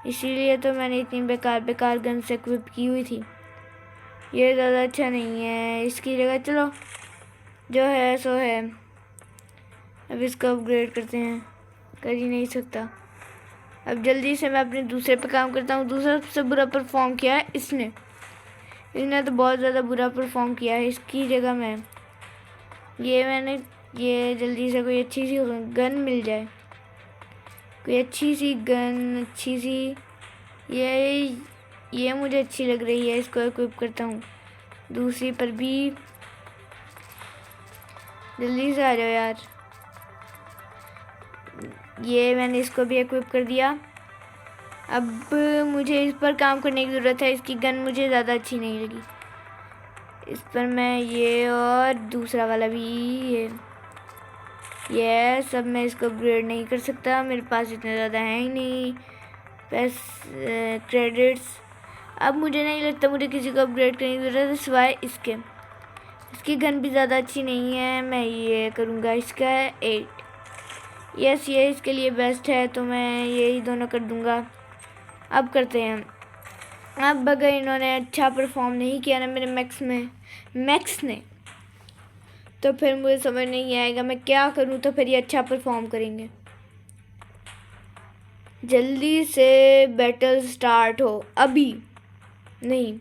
इसीलिए तो मैंने इतनी बेकार गन से इक्विप की हुई थी। ये ज़्यादा अच्छा नहीं है, इसकी जगह चलो जो है सो है। अब इसको अपग्रेड करते हैं, कर ही नहीं सकता। अब जल्दी से मैं अपने दूसरे पे काम करता हूँ। दूसरा सबसे बुरा परफॉर्म किया है इसने तो बहुत ज़्यादा बुरा परफॉर्म किया है। इसकी जगह मैंने ये जल्दी से कोई अच्छी सी गन मिल जाए, कोई अच्छी सी गन, अच्छी सी। ये मुझे अच्छी लग रही है, इसको इक्विप करता हूँ। दूसरी पर भी जल्दी से आ जाओ यार। ये मैंने इसको भी इक्विप कर दिया। अब मुझे इस पर काम करने की ज़रूरत है। इसकी गन मुझे ज़्यादा अच्छी नहीं लगी। इस पर मैं ये और दूसरा वाला भी, ये सब मैं इसको अपग्रेड नहीं कर सकता, मेरे पास इतने ज़्यादा है ही नहीं क्रेडिट्स। अब मुझे नहीं लगता मुझे किसी को अपग्रेड करने की ज़रूरत है सिवाय इसके। इसकी गन भी ज़्यादा अच्छी नहीं है। मैं ये करूँगा, इसका 8। यस, ये इसके लिए बेस्ट है, तो मैं यही दोनों कर दूँगा। अब करते हैं। अब अगर इन्होंने अच्छा परफॉर्म नहीं किया ना मेरे मैक्स ने, तो फिर मुझे समझ नहीं आएगा मैं क्या करूं, तो फिर ये अच्छा परफॉर्म करेंगे। जल्दी से बैटल स्टार्ट हो। अभी नहीं,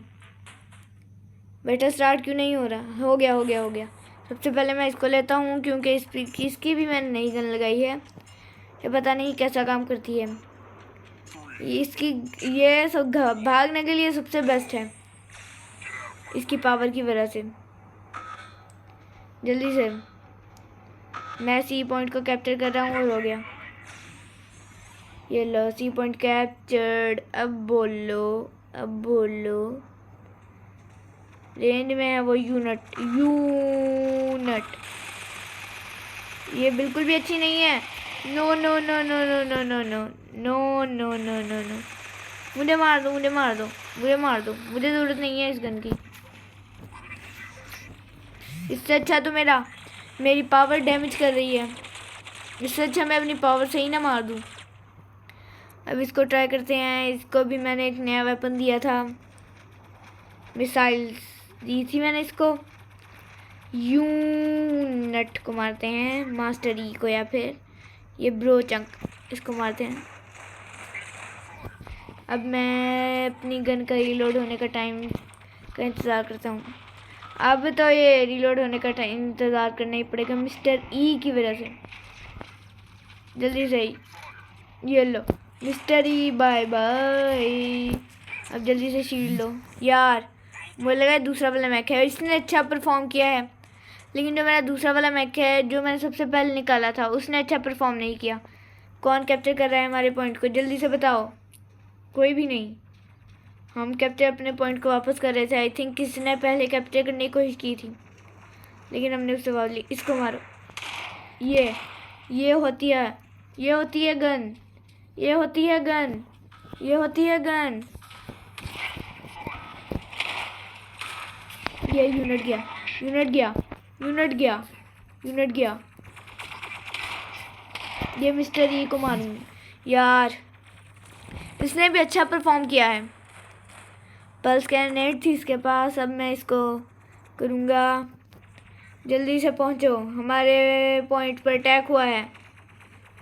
बैटल स्टार्ट क्यों नहीं हो रहा। हो गया। सबसे पहले मैं इसको लेता हूँ, क्योंकि इसकी भी मैंने नई गन लगाई है। ये पता नहीं कैसा काम करती है इसकी। ये सब भागने के लिए सबसे बेस्ट है, इसकी पावर की वजह से। जल्दी से मैं सी पॉइंट को कैप्चर कर रहा हूँ और हो गया। ये लो, सी पॉइंट कैप्चर्ड। अब बोलो रेंज में है वो यूनिट। ये बिल्कुल भी अच्छी नहीं है। नो। मुझे मार दो, मुझे ज़रूरत नहीं है इस गन की। इससे अच्छा तो मेरी पावर डैमेज कर रही है। इससे अच्छा मैं अपनी पावर से ही ना मार दूँ। अब इसको ट्राई करते हैं। इसको भी मैंने एक नया वेपन दिया था, मिसाइल्स दी थी मैंने इसको। यूनिट को मारते हैं, मास्टर ई को, या फिर ये ब्रो चंक, इसको मारते हैं। अब मैं अपनी गन का रीलोड होने का टाइम का इंतज़ार करता हूँ। अब तो ये रीलोड होने का टाइम इंतज़ार करना ही पड़ेगा मिस्टर ई की वजह से। जल्दी से ये लो मिस्टर ई, बाय बाय। अब जल्दी से शील्ड लो यार। मुझे लगा दूसरा वाला मैक है, इसने अच्छा परफॉर्म किया है, लेकिन जो मेरा दूसरा वाला मैक है जो मैंने सबसे पहले निकाला था, उसने अच्छा परफॉर्म नहीं किया। कौन कैप्चर कर रहा है हमारे पॉइंट को, जल्दी से बताओ। कोई भी नहीं। हम कैप्चर अपने पॉइंट को वापस कर रहे थे। आई थिंक किसी ने पहले कैप्चर करने की कोशिश की थी, लेकिन हमने उससे वापस ली। इसको मारो। ये होती है गन। ये यूनिट गया। यूनिट गया, यूनिट गया। ये मिस्टर ई को मारूं यार, इसने भी अच्छा परफॉर्म किया है। पल्स कैनेट थी इसके पास। अब मैं इसको करूँगा। जल्दी से पहुँचो, हमारे पॉइंट पर अटैक हुआ है।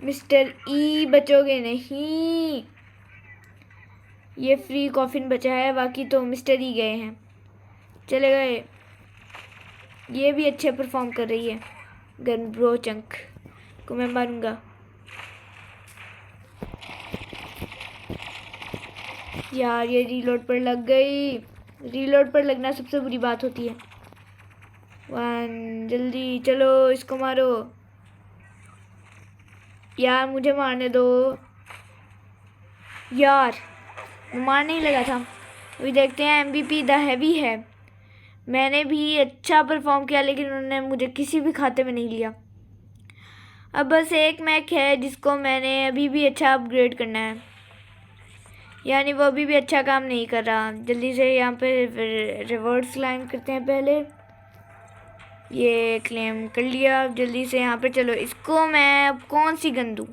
मिस्टर ई बचोगे नहीं। ये फ्री कॉफिन बचा है, बाकी तो मिस्टर ई गए हैं, चले गए। ये भी अच्छे परफॉर्म कर रही है। गन ब्रो चंक को मैं मारूंगा। यार ये रीलोड पर लग गई। रीलोड पर लगना सबसे बुरी बात होती है। 1 जल्दी चलो, इसको मारो यार, मुझे मारने दो यार, मारने ही लगा था। अभी देखते हैं। MVP द हैवी है। मैंने भी अच्छा परफॉर्म किया, लेकिन उन्होंने मुझे किसी भी खाते में नहीं लिया। अब बस एक मैक है जिसको मैंने अभी भी अच्छा अपग्रेड करना है, यानी वो अभी भी अच्छा काम नहीं कर रहा। जल्दी से यहाँ पे रिवर्स क्लाइम करते हैं। पहले ये क्लेम कर लिया। जल्दी से यहाँ पे चलो। इसको मैं अब कौन सी गन दूँ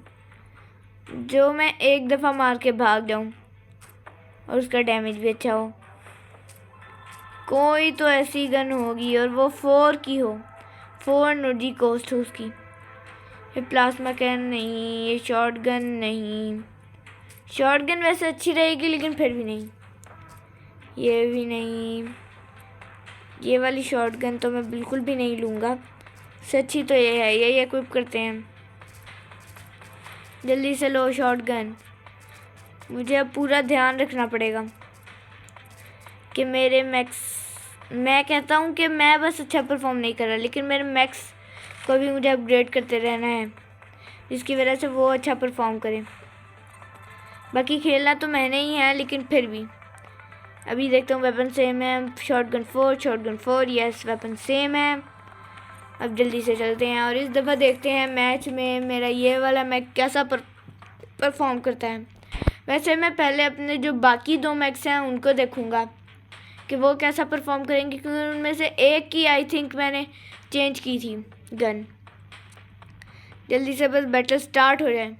जो मैं एक दफ़ा मार के भाग जाऊँ और उसका डैमेज भी अच्छा हो। कोई तो ऐसी गन होगी और वो 4 की हो, 4 एनर्जी कॉस्ट हो उसकी। ये प्लाज्मा कैन नहीं, ये शॉर्ट गन नहीं। शॉर्ट गन वैसे अच्छी रहेगी, लेकिन फिर भी नहीं। ये भी नहीं। ये वाली शॉर्ट गन तो मैं बिल्कुल भी नहीं लूँगा। इससे अच्छी तो ये है, यही इक्विप करते हैं। जल्दी से लो शॉर्ट गन। मुझे अब पूरा ध्यान रखना पड़ेगा कि मेरे मैक्स, मैं कहता हूँ कि मैं बस अच्छा परफॉर्म नहीं कर रहा, लेकिन मेरे मैक्स को भी मुझे अपग्रेड करते रहना है, जिसकी वजह से वो अच्छा परफॉर्म करे। बाकी खेलना तो मैंने ही है, लेकिन फिर भी अभी देखता हूँ। वेपन सेम है, शॉटगन 4, यस वेपन सेम है। अब जल्दी से चलते हैं और इस दफ़ा देखते हैं मैच में मेरा ये वाला मैक कैसा परफॉर्म करता है। वैसे मैं पहले अपने जो बाकी 2 मैक्स हैं उनको देखूँगा कि वो कैसा परफॉर्म करेंगे, क्योंकि उनमें से एक की आई थिंक मैंने चेंज की थी गन। जल्दी से बस बैटल स्टार्ट हो जाए।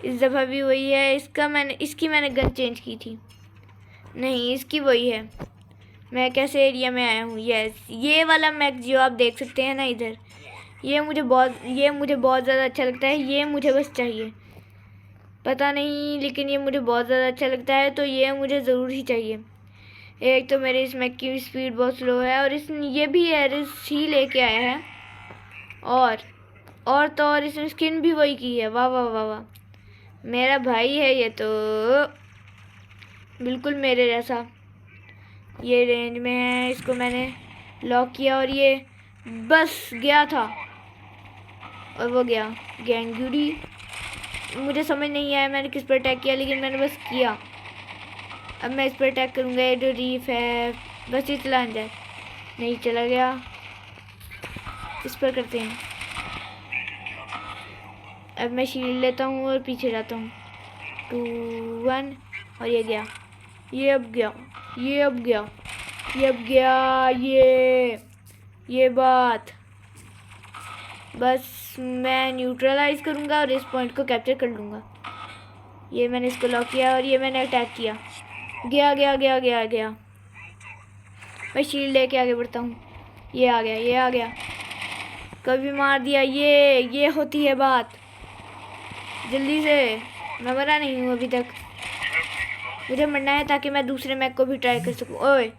इस दफ़ा भी वही है। इसकी मैंने गन चेंज की थी। नहीं, इसकी वही है। मैं कैसे एरिया में आया हूँ। यस, ये वाला मैक जो आप देख सकते हैं ना इधर, ये मुझे बहुत ज़्यादा अच्छा लगता है। ये मुझे बस चाहिए, पता नहीं, लेकिन ये मुझे बहुत ज़्यादा अच्छा लगता है, तो ये मुझे ज़रूर ही चाहिए। एक तो मेरे इस मैक की स्पीड बहुत स्लो है, और ये भी एरिस ही लेके आया है, और इसने स्किन भी वही की है। वाह वाह वाह वाह, मेरा भाई है ये तो बिल्कुल मेरे जैसा। ये रेंज में है, इसको मैंने लॉक किया और ये बस गया था और वो गया। गैंगुरी, मुझे समझ नहीं आया मैंने किस पर अटैक किया, लेकिन मैंने बस किया। अब मैं इस पर अटैक करूँगा। ये जो रीफ है, बस ये चला जाए। नहीं, चला गया। इस पर करते हैं। अब मैं शील्ड लेता हूँ और पीछे जाता हूँ। 2 1 और ये गया। ये अब गया। ये अब गया। ये अब गया। ये बात, बस मैं न्यूट्रलाइज करूँगा और इस पॉइंट को कैप्चर कर लूँगा। ये मैंने इसको लॉक किया और ये मैंने अटैक किया। गया गया गया गया गया। मैं शील्ड लेके आगे बढ़ता हूँ। ये आ गया, ये आ गया। कभी मार दिया। ये होती है बात। जल्दी से, मैं मरा नहीं हूँ अभी तक। मुझे मरना है ताकि मैं दूसरे मैक को भी ट्राई कर सकूँ। ओए,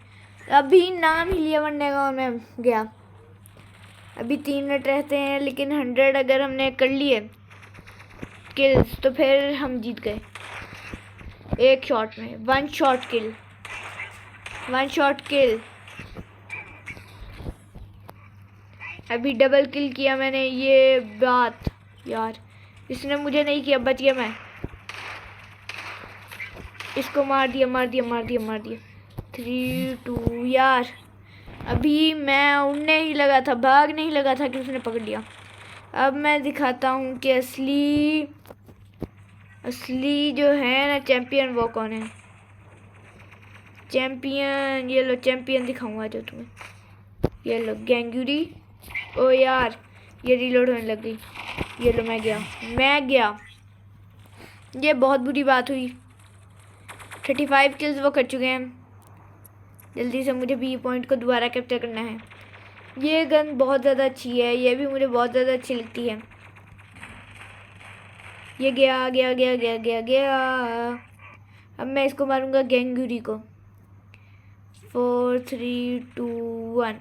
अभी नाम ही लिया मरने का और मैं गया। अभी 3 मिनट रहते हैं, लेकिन 100 अगर हमने कर लिए किल्स तो फिर हम जीत गए। एक शॉट में 1 शॉट किल, 1 शॉट किल। अभी डबल किल किया मैंने। ये बात यार, इसने मुझे नहीं किया, बच गया मैं। इसको मार दिया मार दिया मार दिया मार दिया। 3 2 यार, अभी मैं उड़ने ही लगा था, भाग नहीं लगा था कि उसने पकड़ लिया। अब मैं दिखाता हूँ कि असली जो है ना चैंपियन, वो कौन है। चैंपियन, ये लो चैंपियन दिखाऊंगा जो तुम्हें। ये लो गैंगुरी। ओ यार ये रीलोड होने लग गई। ये लो मैं गया। ये बहुत बुरी बात हुई। 35 किल्स वो कर चुके हैं। जल्दी से मुझे बी पॉइंट को दोबारा कैप्चर करना है। ये गन बहुत ज़्यादा अच्छी है, ये भी मुझे बहुत ज़्यादा अच्छी लगती है। ये गया। अब मैं इसको मारूंगा गैंगुरी को। 4 3 2 1।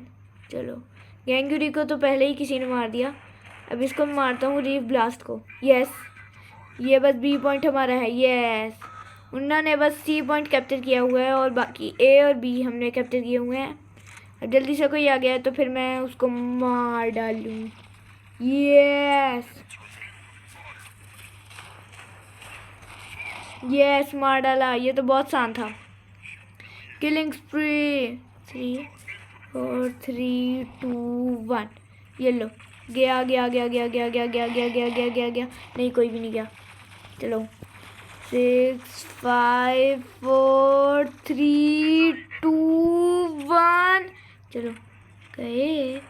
चलो गैंगुरी को तो पहले ही किसी ने मार दिया। अब इसको मैं मारता हूँ रीफ ब्लास्ट को। यस, ये बस बी पॉइंट हमारा है। यस, उन्होंने बस सी पॉइंट कैप्चर किया हुआ है और बाकी ए और बी हमने कैप्चर किए हुए हैं। अब जल्दी से कोई आ गया तो फिर मैं उसको मार डालूँ। यस मार डाला। ये तो बहुत आसान था। किलिंग स्प्री। 3 4 3 2 1। ये लो गया। नहीं कोई भी नहीं गया। चलो 6 5 4 3 2 1। चलो गए।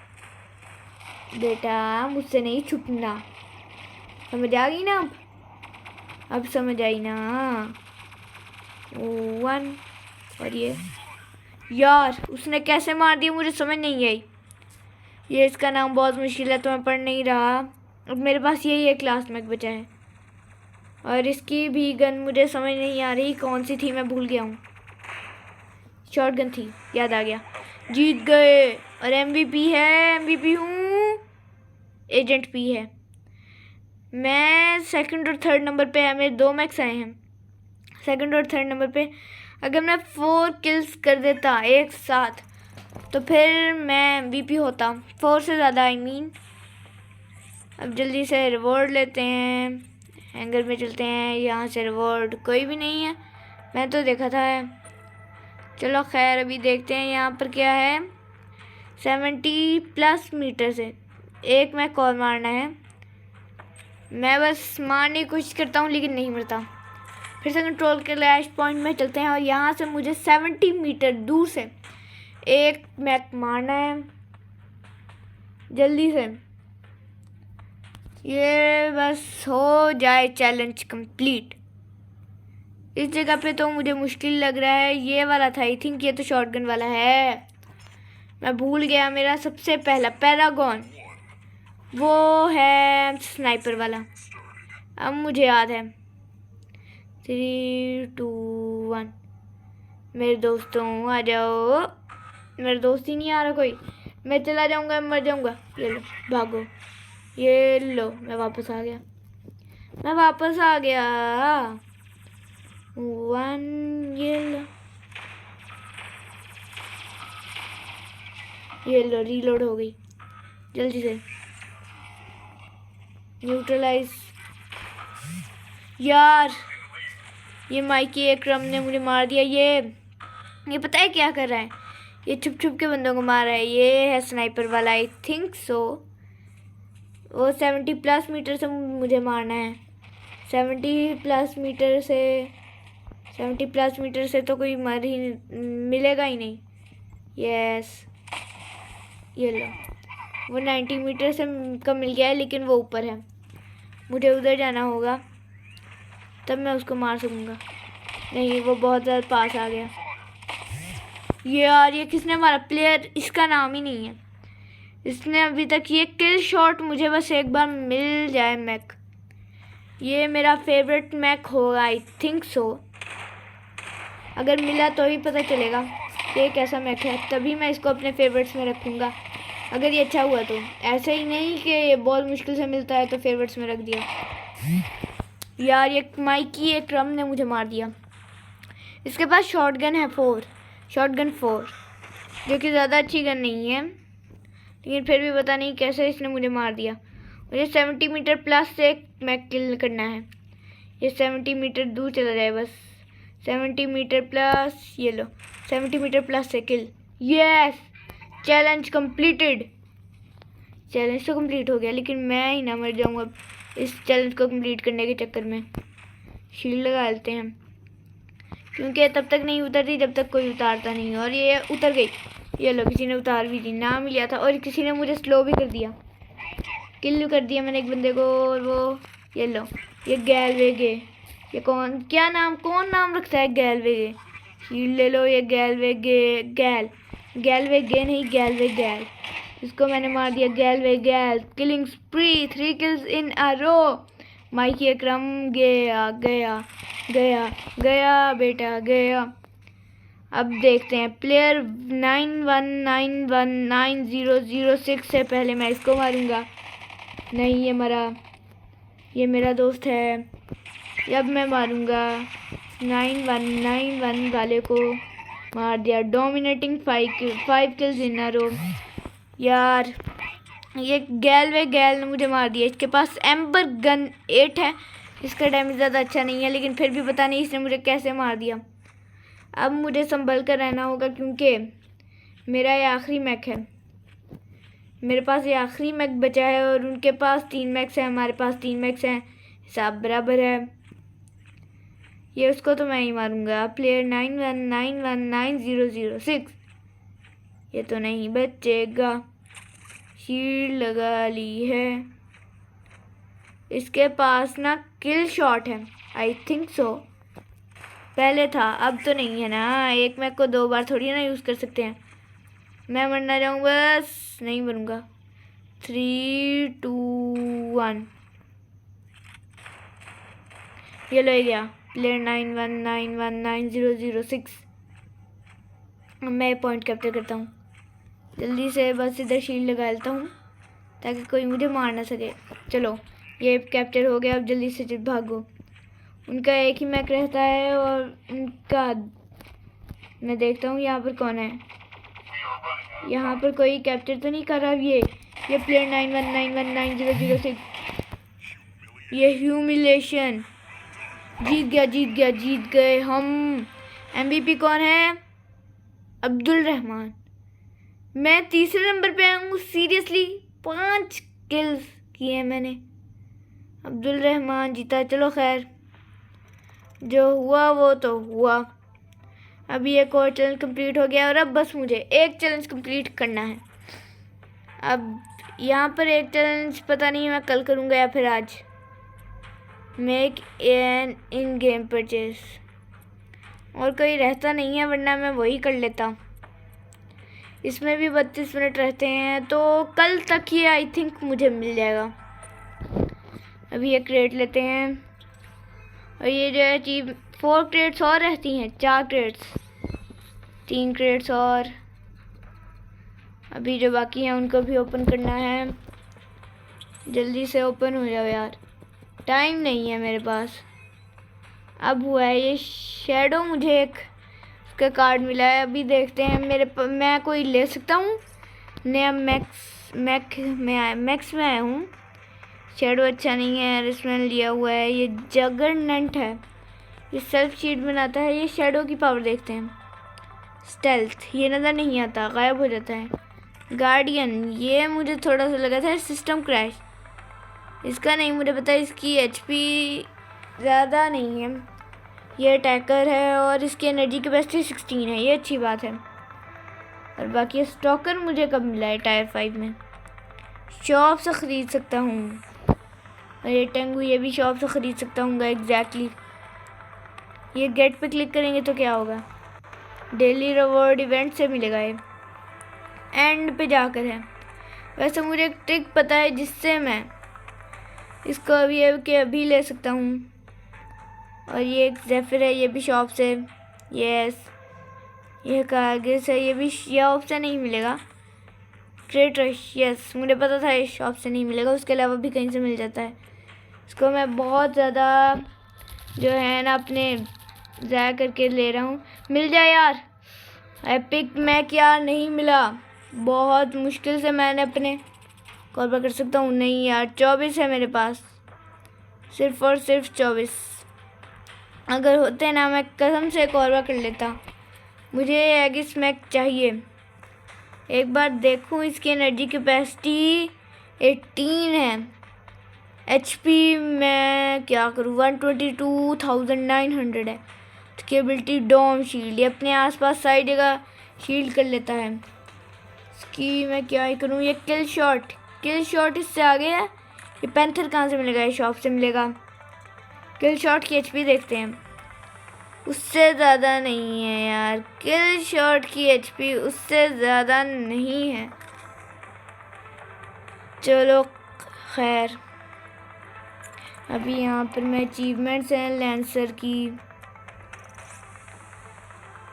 बेटा मुझसे नहीं छुपना, समझ आ गई ना? अब समझ आई ना? 1। और ये यार उसने कैसे मार दिया मुझे समझ नहीं आई। ये इसका नाम बहुत मुश्किल है तो मैं पढ़ नहीं रहा। अब मेरे पास यही एक क्लास में बचा है और इसकी भी गन मुझे समझ नहीं आ रही कौन सी थी, मैं भूल गया हूँ। शॉर्ट गन थी, याद आ गया। जीत गए और MVP है। MVP हूँ, एजेंट पी है। मैं सेकंड और थर्ड नंबर पे है, मेरे 2 मैक्स आए हैं सेकंड और थर्ड नंबर पे। अगर मैं 4 किल्स कर देता एक साथ तो फिर मैं MVP होता। 4 से ज़्यादा आई मीन। अब जल्दी से रिवॉर्ड लेते हैं, हैंगर में चलते हैं। यहाँ से रिवॉर्ड कोई भी नहीं है, मैं तो देखा था। चलो खैर अभी देखते हैं यहाँ पर क्या है। 70+ मीटर से एक मैं कॉल मारना है। मैं बस मारने की कोशिश करता हूँ लेकिन नहीं मरता। फिर से कंट्रोल के लैश पॉइंट में चलते हैं और यहाँ से मुझे 70 मीटर दूर से एक मैक मारना है जल्दी से। ये बस हो जाए चैलेंज कंप्लीट। इस जगह पे तो मुझे मुश्किल लग रहा है। ये वाला था आई थिंक, ये तो शॉटगन वाला है। मैं भूल गया, मेरा सबसे पहला पैरागॉन वो है स्नाइपर वाला। अब मुझे याद है। 3 2 1। मेरे दोस्तों आ जाओ। मेरे दोस्त ही नहीं आ रहा कोई। मैं चला जाऊंगा, मर जाऊंगा। ये लो भागो। ये लो मैं वापस आ गया। 1। ये लो रीलोड हो गई। जल्दी से न्यूट्रलाइज। यार ये माइकी एक रम ने मुझे मार दिया। ये पता है क्या कर रहा है? ये छुप छुप के बंदों को मार रहा है। ये है स्नाइपर वाला आई थिंक सो। वो 70+ मीटर से मुझे मारना है। 70+ मीटर से तो कोई मर ही मिलेगा ही नहीं। यस ये लो वो 90 मीटर से का मिल गया है लेकिन वो ऊपर है। मुझे उधर जाना होगा तब मैं उसको मार सकूँगा। नहीं वो बहुत ज़्यादा पास आ गया। यार ये किसने मारा? प्लेयर इसका नाम ही नहीं है। इसने अभी तक ये किल शॉट मुझे बस एक बार मिल जाए मैक। ये मेरा फेवरेट मैक होगा आई थिंक सो। अगर मिला तो ही पता चलेगा ये कैसा मैक है, तभी मैं इसको अपने फेवरेट्स में रखूँगा। अगर ये अच्छा हुआ तो, ऐसे ही नहीं कि ये बहुत मुश्किल से मिलता है तो फेवरेट्स में रख दिया। यार ये माइकी एक रम ने मुझे मार दिया। इसके पास शॉटगन है 4 जो कि ज़्यादा अच्छी गन नहीं है लेकिन फिर भी पता नहीं कैसे इसने मुझे मार दिया। मुझे 70 मीटर प्लस से एक मैक किल करना है। ये 70 मीटर दूर चला जाए बस। 70 मीटर प्लस। ये लो 70 मीटर प्लस से kill. Yes challenge completed. Challenge तो कंप्लीट हो गया लेकिन मैं ही ना मर जाऊँगा इस चैलेंज को कंप्लीट करने के चक्कर में। शील्ड लगा लेते हैं क्योंकि तब तक नहीं उतरती जब तक कोई उतारता नहीं। और ये उतर गई। ये लो, किसी ने उतार भी दी, नाम लिया था और किसी ने मुझे स्लो भी कर दिया। किल कर दिया मैंने एक बंदे को। और वो ये लो, ये गैलवेगे, ये कौन नाम रखता है गैलवेगे। शील्ड ले लो, ये गैलवेगे गैलवेगे नहीं गैलवेगैल। इसको मैंने मार दिया गैलवेगैल। किलिंग स्प्री, 3 किल्स इन अ रो। माइकी अकरम गया गया गया गया बेटा गया। अब देखते हैं, प्लेयर 91919006 से पहले मैं इसको मारूंगा। नहीं, ये मरा, ये मेरा दोस्त है। अब मैं मारूंगा 9191 वाले को। मार दिया, डोमिनेटिंग 5 किल्स इन अ रो। यार ये गैल ने मुझे मार दिया। इसके पास एम्बर गन 8 है, इसका डैमेज ज़्यादा अच्छा नहीं है, लेकिन फिर भी पता नहीं इसने मुझे कैसे मार दिया। अब मुझे संभल कर रहना होगा क्योंकि मेरा ये आखिरी मैक है। मेरे पास ये आखिरी मैक बचा है और उनके पास 3 मैक्स हैं, हमारे पास 3 मैक्स हैं, हिसाब बराबर है। ये उसको तो मैं ही मारूंगा। प्लेयर 91919006, ये तो नहीं बचेगा। शील्ड लगा ली है। इसके पास ना किल शॉट है, आई थिंक सो। पहले था, अब तो नहीं है ना। एक मैक को 2 बार थोड़ी ना यूज़ कर सकते हैं। मैं मरना चाहूँ, बस नहीं मरूंगा। 3 2 1, ये लो गया। प्लेयर 91919006। मैं पॉइंट कैप्चर करता हूँ जल्दी से, बस इधर शील्ड लगा लेता हूँ ताकि कोई मुझे मार ना सके। चलो ये कैप्चर हो गया। अब जल्दी से भागो। उनका एक ही मैक रहता है और उनका, मैं देखता हूँ यहाँ पर कौन है। यहाँ पर कोई कैप्चर तो नहीं कर रहा। ये प्लेयर 91919006, ये ह्यूमिलेशन। जीत गए हम। MVP कौन है? अब्दुल रहमान। मैं तीसरे नंबर पे आया हूँ। सीरियसली 5 किल्स किए मैंने। अब्दुल रहमान जीता। चलो खैर, जो हुआ वो तो हुआ। अभी एक और चैलेंज कंप्लीट हो गया और अब बस मुझे एक चैलेंज कंप्लीट करना है। अब यहाँ पर एक चैलेंज पता नहीं मैं कल करूँगा या फिर आज। Make an in game purchase, और कोई रहता नहीं है वरना मैं वही कर लेता। इसमें भी 32 मिनट रहते हैं तो कल तक ये आई थिंक मुझे मिल जाएगा। अभी ये क्रेट लेते हैं और ये जो है चीज 4 क्रेट्स और रहती हैं, 4 क्रेट्स, 3 क्रेट्स और अभी जो बाकी हैं उनको भी ओपन करना है। जल्दी से ओपन हो जाओ यार, टाइम नहीं है मेरे पास। अब हुआ है ये शैडो, मुझे एक का कार्ड मिला है। अभी देखते हैं मैं कोई ले सकता हूँ नया। मैक्स में आया हूँ। शैडो अच्छा नहीं है, इसमें लिया हुआ है। ये जगरनेंट है, ये सेल्फ शीट बनाता है। ये शैडो की पावर देखते हैं। स्टेल्थ, ये नज़र नहीं आता, गायब हो जाता है। गार्डियन, ये मुझे थोड़ा सा लगा था। सिस्टम क्रैश, इसका नहीं मुझे पता। इसकी HP ज़्यादा नहीं है। ये अटैकर है और इसकी एनर्जी कैपेसिटी 16 है, ये अच्छी बात है। और बाकी स्टॉकर मुझे कब मिला है? टायर 5 में। शॉप से ख़रीद सकता हूँ। और ये टेंगू, ये भी शॉप से ख़रीद सकता हूँ एग्जैक्टली। ये गेट पे क्लिक करेंगे तो क्या होगा? डेली रिवॉर्ड इवेंट से मिलेगा। ये एंड पे जाकर है। वैसे मुझे एक ट्रिक पता है जिससे मैं इसको अभी ले सकता हूँ। और ये एक ज़ेफिर है, ये भी शॉप से। यस, ये कारगिस है, ये भी शॉप से नहीं मिलेगा। ट्रेड रश, यस मुझे पता था ये शॉप से नहीं मिलेगा, उसके अलावा भी कहीं से मिल जाता है। इसको मैं बहुत ज़्यादा जो है ना अपने ज़ाया करके ले रहा हूँ। मिल जाए यार। एपिक मैक यार नहीं मिला, बहुत मुश्किल से मैंने अपने कॉल कर सकता हूँ। नहीं यार, 24 है मेरे पास, सिर्फ और सिर्फ 24। अगर होते ना मैं कसम से कॉल कर लेता। मुझे एगिस मैक चाहिए। एक बार देखूँ, इसकी एनर्जी कैपेसिटी 18 है। HP मैं क्या करूँ, 122,900 है। इसकी एबिलिटी डोम शील्ड, ये अपने आसपास सारी जगह शील्ड कर लेता है। इसकी मैं क्या ही करूँ। ये किल शॉट इससे आगे है। ये पैंथर कहाँ से मिलेगा? ये शॉप से मिलेगा। किल शॉट की एचपी देखते हैं। उससे ज़्यादा नहीं है यार, किल शॉट की एचपी उससे ज़्यादा नहीं है। चलो खैर, अभी यहाँ पर मैं अचीवमेंट्स हैं लैंसर की।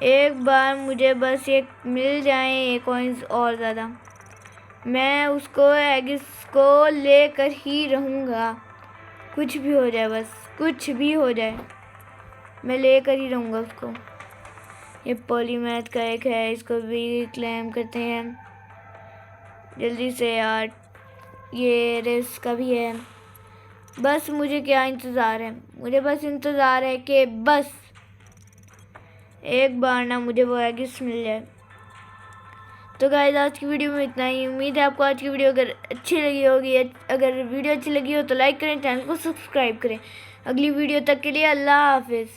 एक बार मुझे बस एक मिल जाए ये कॉइन्स और ज़्यादा, मैं उसको एगिस को लेकर ही रहूँगा। कुछ भी हो जाए, बस कुछ भी हो जाए, मैं लेकर ही रहूँगा उसको। ये पॉलीमैथ का एक है, इसको भी क्लेम करते हैं जल्दी से यार। ये रेस का भी है। बस मुझे क्या इंतज़ार है, मुझे बस इंतज़ार है कि बस एक बार ना मुझे वो एगिस मिल जाए। तो गाइस आज की वीडियो में इतना ही। उम्मीद है आपको आज की वीडियो अगर अच्छी लगी होगी। अगर वीडियो अच्छी लगी हो तो लाइक करें, चैनल को सब्सक्राइब करें। अगली वीडियो तक के लिए अल्लाह हाफिज़।